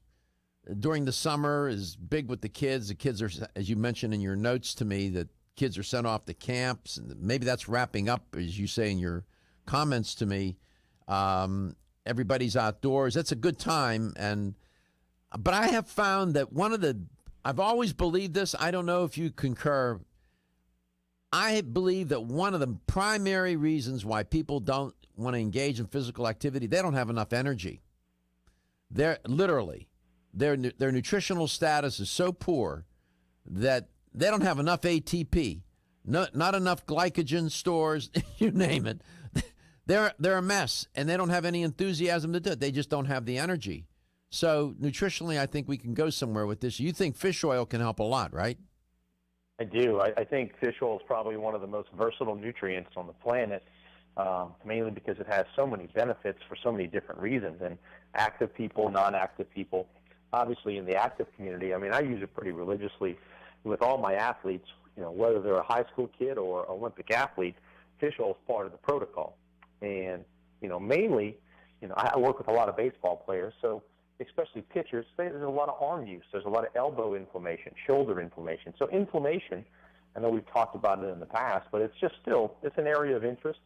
during the summer is big with the kids. The kids are, as you mentioned in your notes to me, that kids are sent off to camps, and maybe that's wrapping up, as you say in your comments to me. Everybody's outdoors. That's a good time. But I have found that I've always believed this. I don't know if you concur. I believe that one of the primary reasons why people don't want to engage in physical activity, they don't have enough energy. Their nutritional status is so poor that they don't have enough ATP, not enough glycogen stores, you name it. They're a mess, and they don't have any enthusiasm to do it. They just don't have the energy. So nutritionally, I think we can go somewhere with this. You think fish oil can help a lot, right? I do. I think fish oil is probably one of the most versatile nutrients on the planet, mainly because it has so many benefits for so many different reasons. And active people, non-active people, obviously in the active community, I mean, I use it pretty religiously with all my athletes, you know, whether they're a high school kid or Olympic athlete. Fish oil is part of the protocol. And, you know, mainly, you know, I work with a lot of baseball players, so especially pitchers, there's a lot of arm use. There's a lot of elbow inflammation, shoulder inflammation. So inflammation, I know we've talked about it in the past, but it's just still, it's an area of interest.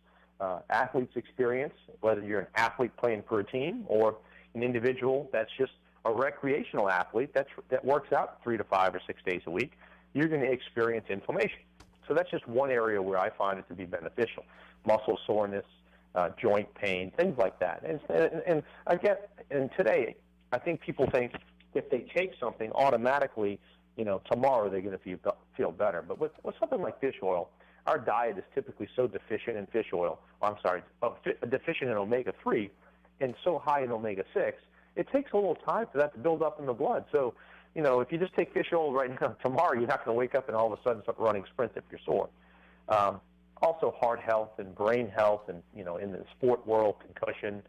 Athletes experience, whether you're an athlete playing for a team or an individual that's just a recreational athlete that works out 3 to 5 or 6 days a week, you're going to experience inflammation. So that's just one area where I find it to be beneficial. Muscle soreness, joint pain, things like that. And today, I think people think if they take something automatically, you know, tomorrow they're going to feel better. But with something like fish oil, our diet is typically so deficient in fish oil, deficient in omega-3 and so high in omega-6, it takes a little time for that to build up in the blood. So, you know, if you just take fish oil right now, tomorrow you're not going to wake up and all of a sudden start running sprints if you're sore. Also heart health and brain health, and, you know, in the sport world, concussion.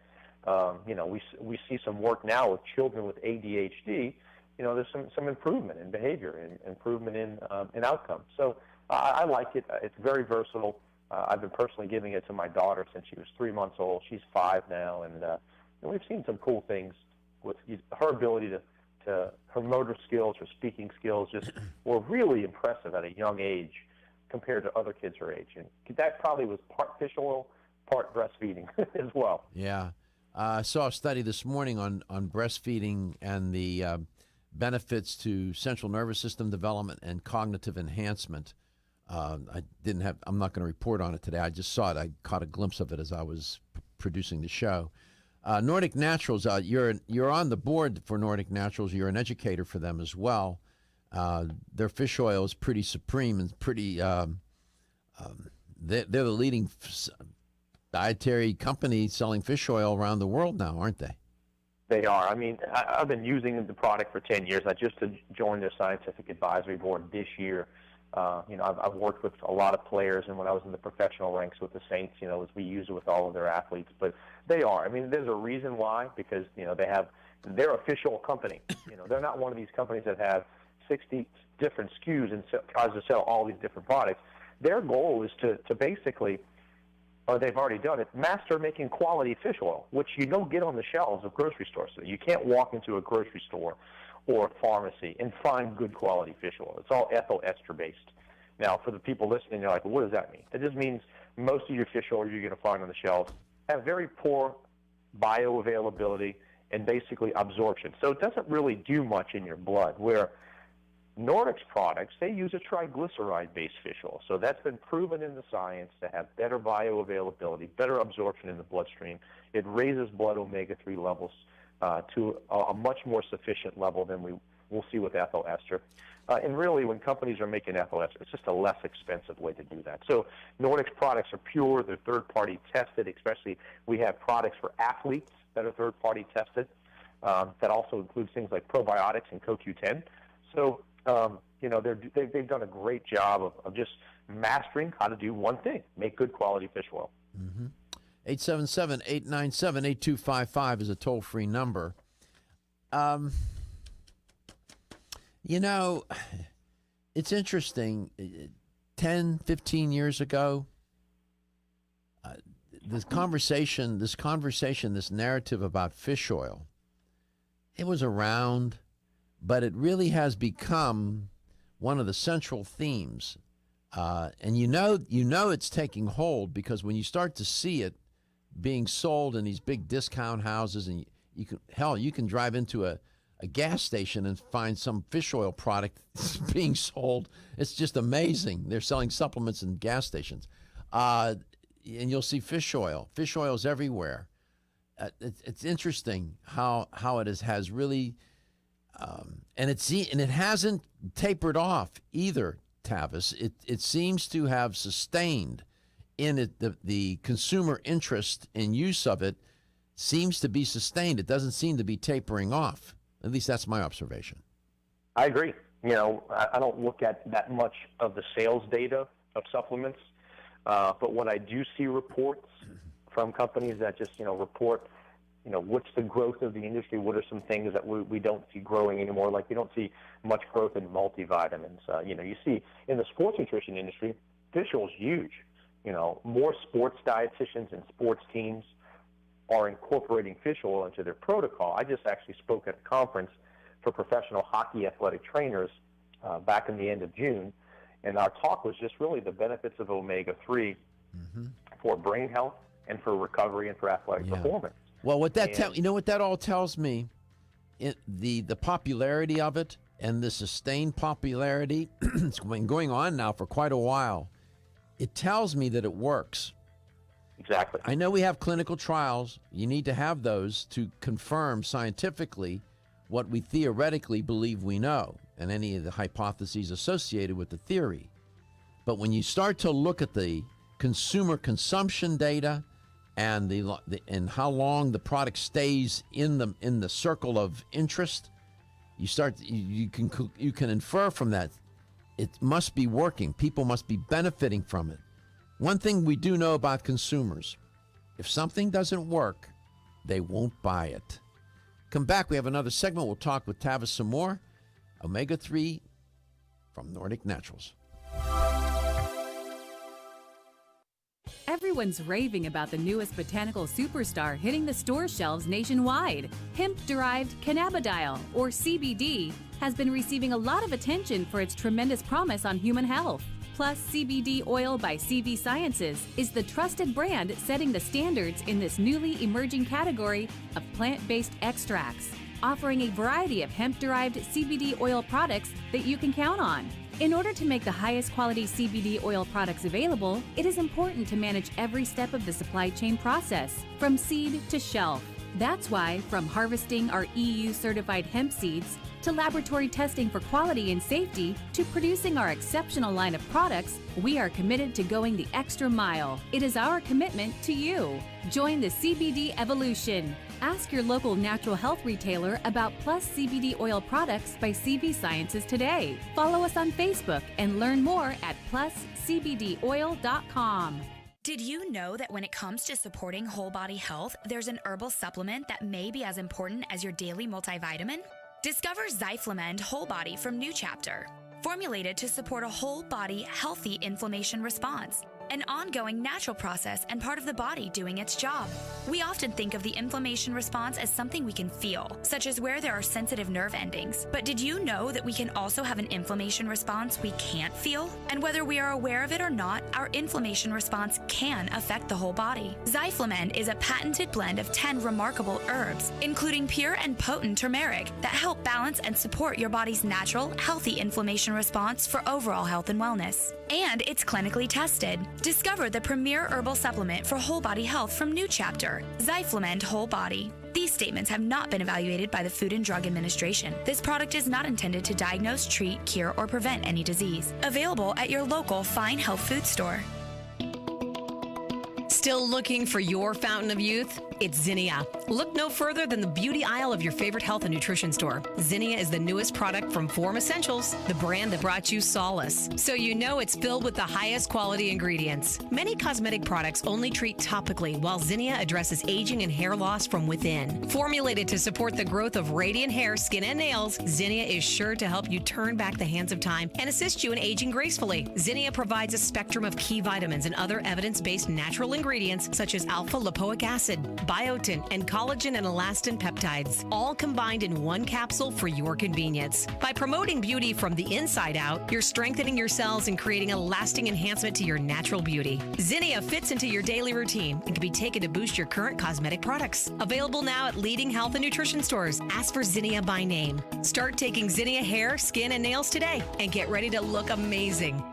You know, we see some work now with children with ADHD. You know, there's some improvement in behavior and improvement in outcome. So I like it. It's very versatile. I've been personally giving it to my daughter since she was 3 months old. She's 5 now, and we've seen some cool things with her ability to her motor skills, her speaking skills, just were really impressive at a young age compared to other kids her age. And that probably was part fish oil, part breastfeeding as well. Yeah. I saw a study this morning on breastfeeding and the benefits to central nervous system development and cognitive enhancement. I'm not going to report on it today. I just saw it. I caught a glimpse of it as I was producing the show. Nordic Naturals, you're on the board for Nordic Naturals. You're an educator for them as well. Their fish oil is pretty supreme and pretty. They're the leading dietary company selling fish oil around the world now, aren't they? They are. I mean, I've been using the product for 10 years. I just joined their scientific advisory board this year. You know, I've worked with a lot of players, and when I was in the professional ranks with the Saints, you know, we use it with all of their athletes. But they are. I mean, there's a reason why, because, you know, they're a fish oil company. You know, they're not one of these companies that have 60 different SKUs and tries to sell all these different products. their goal is to basically, or they've already done it, master making quality fish oil, which you don't get on the shelves of grocery stores. So you can't walk into a grocery store or a pharmacy and find good quality fish oil. It's all ethyl ester based. Now, for the people listening, they're like, well, what does that mean? It just means most of your fish oil you're going to find on the shelves have very poor bioavailability and basically absorption. So it doesn't really do much in your blood, where Nordic's products, they use a triglyceride-based fish oil. So that's been proven in the science to have better bioavailability, better absorption in the bloodstream. It raises blood omega-3 levels to a much more sufficient level than we will see with ethyl ester. And really, when companies are making ethyl ester, it's just a less expensive way to do that. So Nordic's products are pure. They're third-party tested, especially we have products for athletes that are third-party tested. That also includes things like probiotics and CoQ10. So, they've done a great job of just mastering how to do one thing, make good quality fish oil. 877-897-8255 is a toll-free number. It's interesting. 10, 15 years ago, this narrative about fish oil, it was around, but it really has become one of the central themes. And it's taking hold, because when you start to see it being sold in these big discount houses, and you can drive into a gas station and find some fish oil product being sold. It's just amazing. They're selling supplements in gas stations. And you'll see fish oil. Fish oil is everywhere. It's interesting how it has really, and it hasn't tapered off either, Tavis. It seems to have sustained in it. The consumer interest and use of it seems to be sustained. It doesn't seem to be tapering off. At least that's my observation. I agree. I don't look at that much of the sales data of supplements, but when I do see reports from companies that just, report, what's the growth of the industry, what are some things that we don't see growing anymore, like we don't see much growth in multivitamins. You see in the sports nutrition industry, fish oil is huge. More sports dietitians and sports teams are incorporating fish oil into their protocol. I just actually spoke at a conference for professional hockey athletic trainers back in the end of June, and our talk was just really the benefits of omega-3 for brain health and for recovery and for athletic performance. Well, what that what that all tells me, the popularity of it and the sustained popularity, it's been going on now for quite a while. It tells me that it works. Exactly. I know we have clinical trials. You need to have those to confirm scientifically what we theoretically believe we know and any of the hypotheses associated with the theory. But when you start to look at the consumer consumption data and and how long the product stays in the circle of interest, you can infer from that it must be working. People must be benefiting from it. One thing we do know about consumers, if something doesn't work, they won't buy it. Come back. We have another segment. We'll talk with Tavis some more. Omega-3 from Nordic Naturals. Everyone's raving about the newest botanical superstar hitting the store shelves nationwide. Hemp-derived cannabidiol, or CBD, has been receiving a lot of attention for its tremendous promise on human health. Plus, CBD Oil by CV Sciences is the trusted brand setting the standards in this newly emerging category of plant-based extracts, offering a variety of hemp-derived CBD oil products that you can count on. In order to make the highest quality CBD oil products available, it is important to manage every step of the supply chain process, from seed to shelf. That's why, from harvesting our EU-certified hemp seeds, to laboratory testing for quality and safety, to producing our exceptional line of products, we are committed to going the extra mile. It is our commitment to you. Join the CBD evolution. Ask your local natural health retailer about Plus CBD oil products by CV Sciences today. Follow us on Facebook and learn more at pluscbdoil.com. Did you know that when it comes to supporting whole body health, there's an herbal supplement that may be as important as your daily multivitamin? Discover Zyflamend Whole Body from New Chapter. formulated to support a whole body, healthy inflammation response. An ongoing natural process and part of the body doing its job. We often think of the inflammation response as something we can feel, such as where there are sensitive nerve endings. But did you know that we can also have an inflammation response we can't feel? And whether we are aware of it or not, our inflammation response can affect the whole body. Zyflamen is a patented blend of 10 remarkable herbs, including pure and potent turmeric, that help balance and support your body's natural, healthy inflammation response for overall health and wellness. And it's clinically tested. Discover the premier herbal supplement for whole body health from New Chapter, Zyflamen Whole Body. These statements have not been evaluated by the Food and Drug Administration. This product is not intended to diagnose, treat, cure, or prevent any disease. Available at your local fine health food store. Still looking for your fountain of youth? It's Zinnia. Look no further than the beauty aisle of your favorite health and nutrition store. Zinnia is the newest product from Form Essentials, the brand that brought you solace. So you know it's filled with the highest quality ingredients. Many cosmetic products only treat topically, while Zinnia addresses aging and hair loss from within. Formulated to support the growth of radiant hair, skin, and nails, Zinnia is sure to help you turn back the hands of time and assist you in aging gracefully. Zinnia provides a spectrum of key vitamins and other evidence-based natural ingredients such as alpha-lipoic acid, biotin, and collagen and elastin peptides, all combined in one capsule for your convenience. By promoting beauty from the inside out, you're strengthening your cells and creating a lasting enhancement to your natural beauty. Zinnia fits into your daily routine and can be taken to boost your current cosmetic products. Available now at leading health and nutrition stores. Ask for Zinnia by name. Start taking Zinnia hair, skin, and nails today and get ready to look amazing.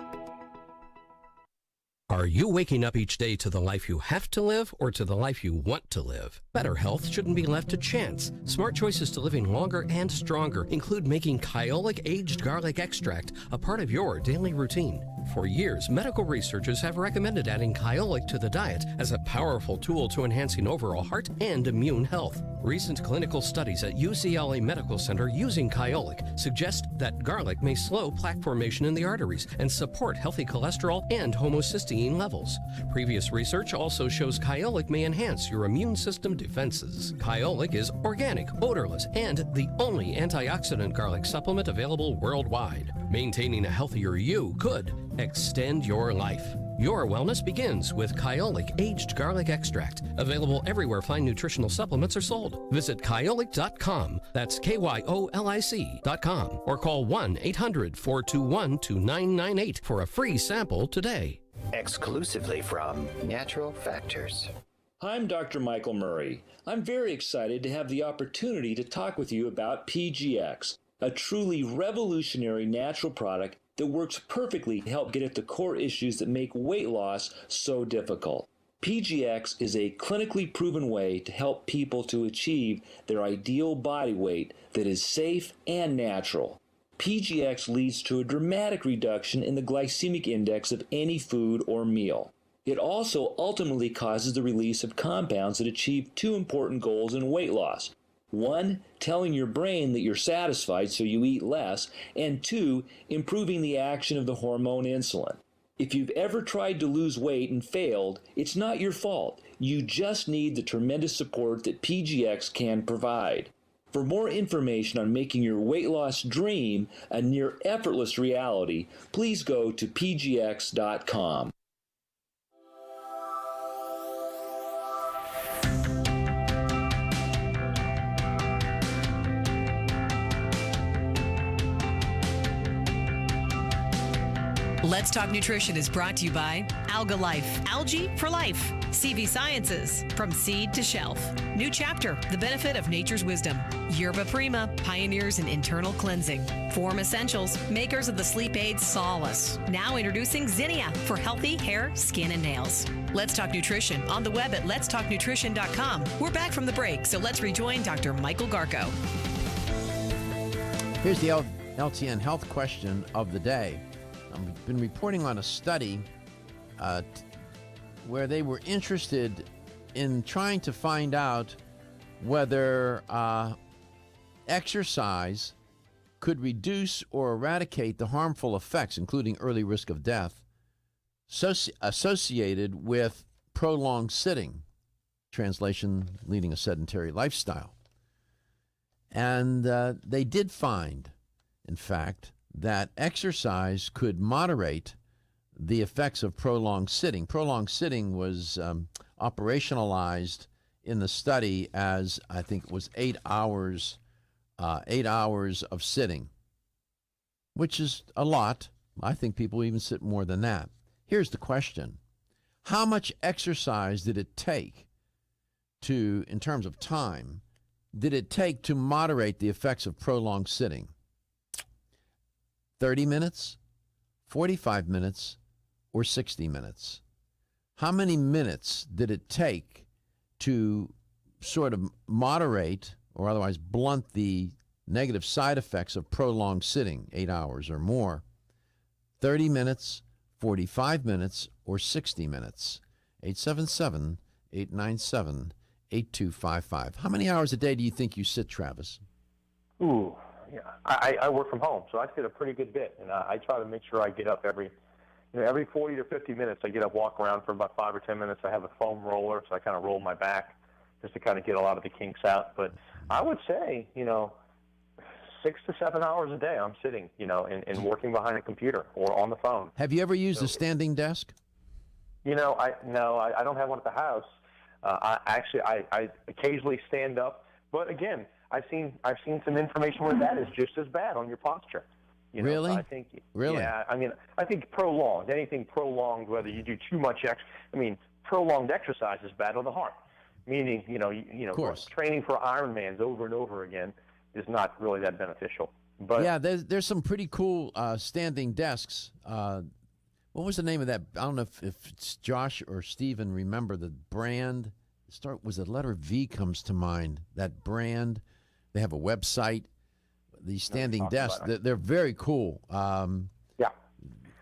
Are you waking up each day to the life you have to live or to the life you want to live? Better health shouldn't be left to chance. Smart choices to living longer and stronger include making Kyolic aged garlic extract a part of your daily routine. For years, medical researchers have recommended adding Kyolic to the diet as a powerful tool to enhancing overall heart and immune health. Recent clinical studies at UCLA Medical Center using Kyolic suggest that garlic may slow plaque formation in the arteries and support healthy cholesterol and homocysteine levels. Previous research also shows Kyolic may enhance your immune system defenses. Kyolic is organic, odorless, and the only antioxidant garlic supplement available worldwide. Maintaining a healthier you could extend your life. Your wellness begins with Kyolic aged garlic extract. Available everywhere fine nutritional supplements are sold. Visit Kyolic.com. That's KYOLIC.com. Or call 1-800-421-2998 for a free sample today. Exclusively from Natural Factors. I'm Dr. Michael Murray. I'm very excited to have the opportunity to talk with you about PGX, a truly revolutionary natural product that works perfectly to help get at the core issues that make weight loss so difficult. PGX is a clinically proven way to help people to achieve their ideal body weight that is safe and natural. PGX leads to a dramatic reduction in the glycemic index of any food or meal. It also ultimately causes the release of compounds that achieve two important goals in weight loss. One, telling your brain that you're satisfied so you eat less, and two, improving the action of the hormone insulin. If you've ever tried to lose weight and failed, it's not your fault. You just need the tremendous support that PGX can provide. For more information on making your weight loss dream a near effortless reality, please go to pgx.com. Let's Talk Nutrition is brought to you by Alga Life, Algae for Life, CV Sciences, From Seed to Shelf, New Chapter, The Benefit of Nature's Wisdom, Yerba Prima, Pioneers in Internal Cleansing, Form Essentials, makers of the sleep aid Solace. Now introducing Zinnia for healthy hair, skin, and nails. Let's Talk Nutrition on the web at letstalknutrition.com. We're back from the break, so let's rejoin Dr. Michael Garko. Here's the LTN health question of the day. I've been reporting on a study where they were interested in trying to find out whether exercise could reduce or eradicate the harmful effects, including early risk of death, associated with prolonged sitting, translation, leading a sedentary lifestyle. And they did find, in fact, that exercise could moderate the effects of prolonged sitting. Prolonged sitting was operationalized in the study as, I think it was 8 hours of sitting, which is a lot. I think people even sit more than that. Here's the question. How much exercise did it take to, in terms of time, did it take to moderate the effects of prolonged sitting? 30 minutes, 45 minutes, or 60 minutes? How many minutes did it take to sort of moderate or otherwise blunt the negative side effects of prolonged sitting, 8 hours or more? 30 minutes, 45 minutes, or 60 minutes? 877-897-8255. How many hours a day do you think you sit, Travis? Ooh, yeah. I work from home, so I sit a pretty good bit, and I try to make sure I get up every 40 to 50 minutes. I get up, walk around for about 5 or 10 minutes. I have a foam roller, so I kind of roll my back just to kind of get a lot of the kinks out. But I would say, 6 to 7 hours a day I'm sitting, and working behind a computer or on the phone. Have you ever used a standing desk? I don't have one at the house. I occasionally stand up, but again, I've seen some information where that is just as bad on your posture. Really? I think. Really? Yeah. I think anything prolonged, whether you do too much prolonged exercise is bad on the heart. Meaning, training for Ironmans over and over again is not really that beneficial. But yeah, there's some pretty cool standing desks. What was the name of that? I don't know if it's Josh or Steven remember the brand. Was the letter V comes to mind. That brand. They have a website. These standing desks, they're very cool. I'm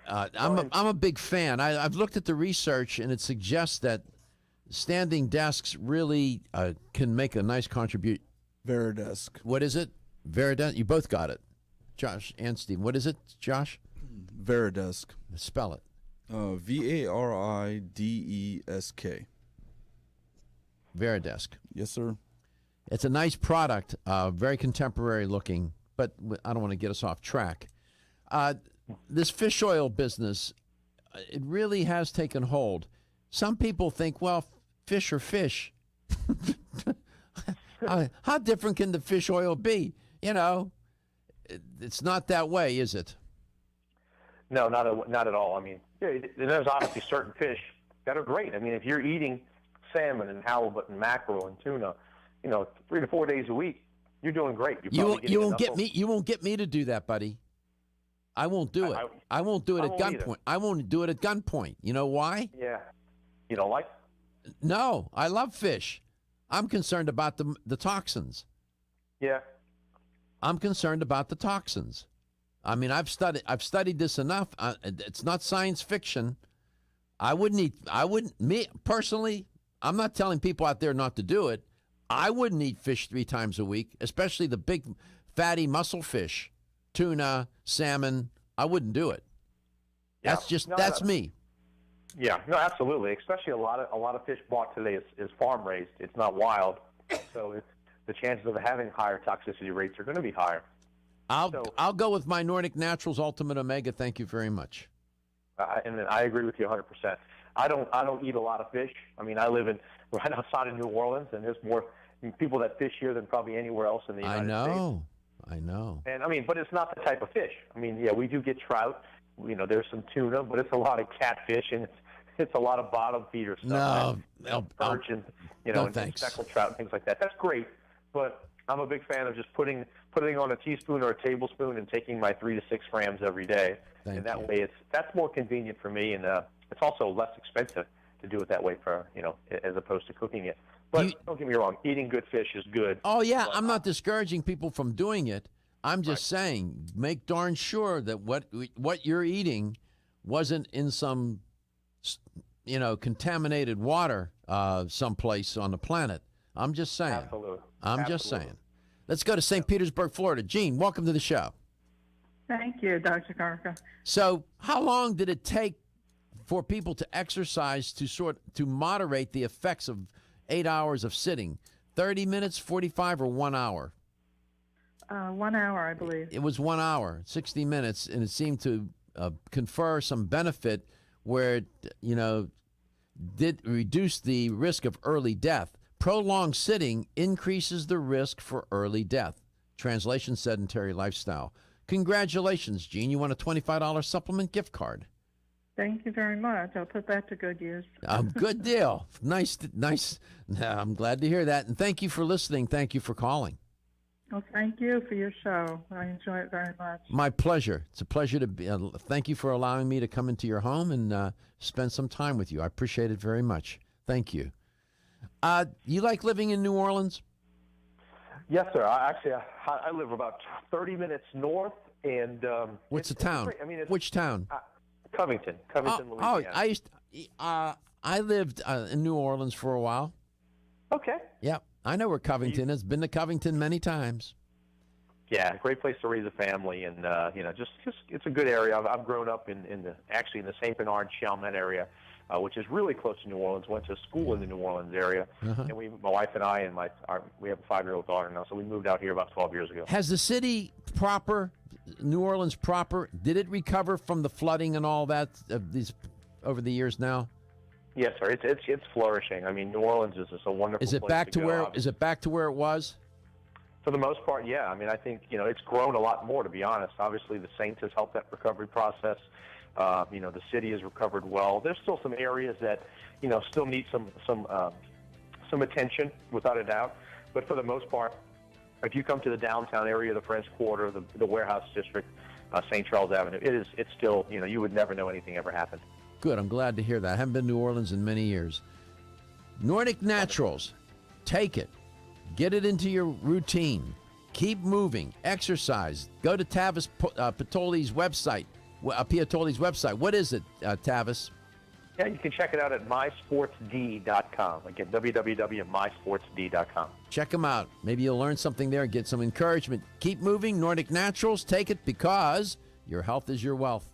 a big fan. I've looked at the research, and it suggests that standing desks really can make a nice contribution. Veridesk. What is it? Veridesk? You both got it. Josh and Steve. What is it, Josh? Veridesk. Spell it. Varidesk. Veridesk. Yes, sir. It's a nice product, very contemporary looking, but I don't want to get us off track. This fish oil business, it really has taken hold. Some people think, well, fish are fish. How different can the fish oil be? It's not that way, is it? No, not at all. There's obviously certain fish that are great. If you're eating salmon and halibut and mackerel and tuna, 3 to 4 days a week, you're doing great. You won't get me. You won't get me to do that, buddy. I won't do it. I won't do it at gunpoint. I won't do it at gunpoint. You know why? Yeah. You don't like? No, I love fish. I'm concerned about the toxins. Yeah. I'm concerned about the toxins. I've studied this enough. It's not science fiction. Me personally, I'm not telling people out there not to do it. I wouldn't eat fish 3 times a week, especially the big fatty muscle fish, tuna, salmon. I wouldn't do it. Yeah. That's me. Yeah, no, absolutely. Especially a lot of fish bought today is farm raised. It's not wild, so the chances of having higher toxicity rates are going to be higher. I'll go with my Nordic Naturals Ultimate Omega. Thank you very much. And I agree with you 100%. I don't eat a lot of fish. I live right outside of New Orleans, and there's more people that fish here than probably anywhere else in the United States. I know. And but it's not the type of fish. We do get trout. There's some tuna, but it's a lot of catfish, and it's a lot of bottom feeder stuff. Perch and and speckled trout and things like that. That's great, but I'm a big fan of just putting on a teaspoon or a tablespoon and taking my 3 to 6 grams every day. That way, that's more convenient for me, and it's also less expensive to do it that way as opposed to cooking it. But don't get me wrong, eating good fish is good. Oh yeah, I'm not discouraging people from doing it. I'm just saying, make darn sure that what you're eating wasn't in some contaminated water someplace on the planet. I'm just saying. Absolutely. I'm just saying. Let's go to St. Petersburg, Florida. Gene, welcome to the show. Thank you, Dr. Karka. So how long did it take for people to exercise to moderate the effects of 8 hours of sitting? 30 minutes, 45, or 1 hour? 1 hour, I believe. It was 1 hour, 60 minutes, and it seemed to confer some benefit where it, did reduce the risk of early death. Prolonged sitting increases the risk for early death. Translation, sedentary lifestyle. Congratulations, Gene. You won a $25 supplement gift card. Thank you very much. I'll put that to good use. Good deal. Nice. I'm glad to hear that. And thank you for listening. Thank you for calling. Well, thank you for your show. I enjoy it very much. My pleasure. It's a pleasure to be. Thank you for allowing me to come into your home and spend some time with you. I appreciate it very much. Thank you. You like living in New Orleans? Yes, sir. I live about 30 minutes north, and what's the town? Which town? Covington, Louisiana. I lived in New Orleans for a while. Okay. Yeah, I know where Covington is. Been to Covington many times. Yeah, great place to raise a family, and just it's a good area. I've grown up in the St. Bernard Chalmette area, which is really close to New Orleans. Went to school in the New Orleans area, and my wife and I and we have a 5-year-old daughter now, so we moved out here about 12 years ago. Has the city proper, New Orleans proper, did it recover from the flooding and all that over the years now? Yes, sir. It's flourishing. I mean, New Orleans is just a wonderful place to go. Is it back to where it was? For the most part, yeah. I mean, I think it's grown a lot more, to be honest. Obviously, the Saints has helped that recovery process. The city has recovered well. There's still some areas that still need some attention, without a doubt. But for the most part, if you come to the downtown area, the French Quarter, the Warehouse District, St. Charles Avenue, it's still you would never know anything ever happened. Good. I'm glad to hear that. I haven't been to New Orleans in many years. Nordic Naturals. Take it. Get it into your routine. Keep moving. Exercise. Go to Tavis Piattoly's website. Piattoly's website. What is it, Tavis? Yeah, you can check it out at mysportsd.com. Again, www.mysportsd.com. Check them out. Maybe you'll learn something there and get some encouragement. Keep moving. Nordic Naturals. Take it because your health is your wealth.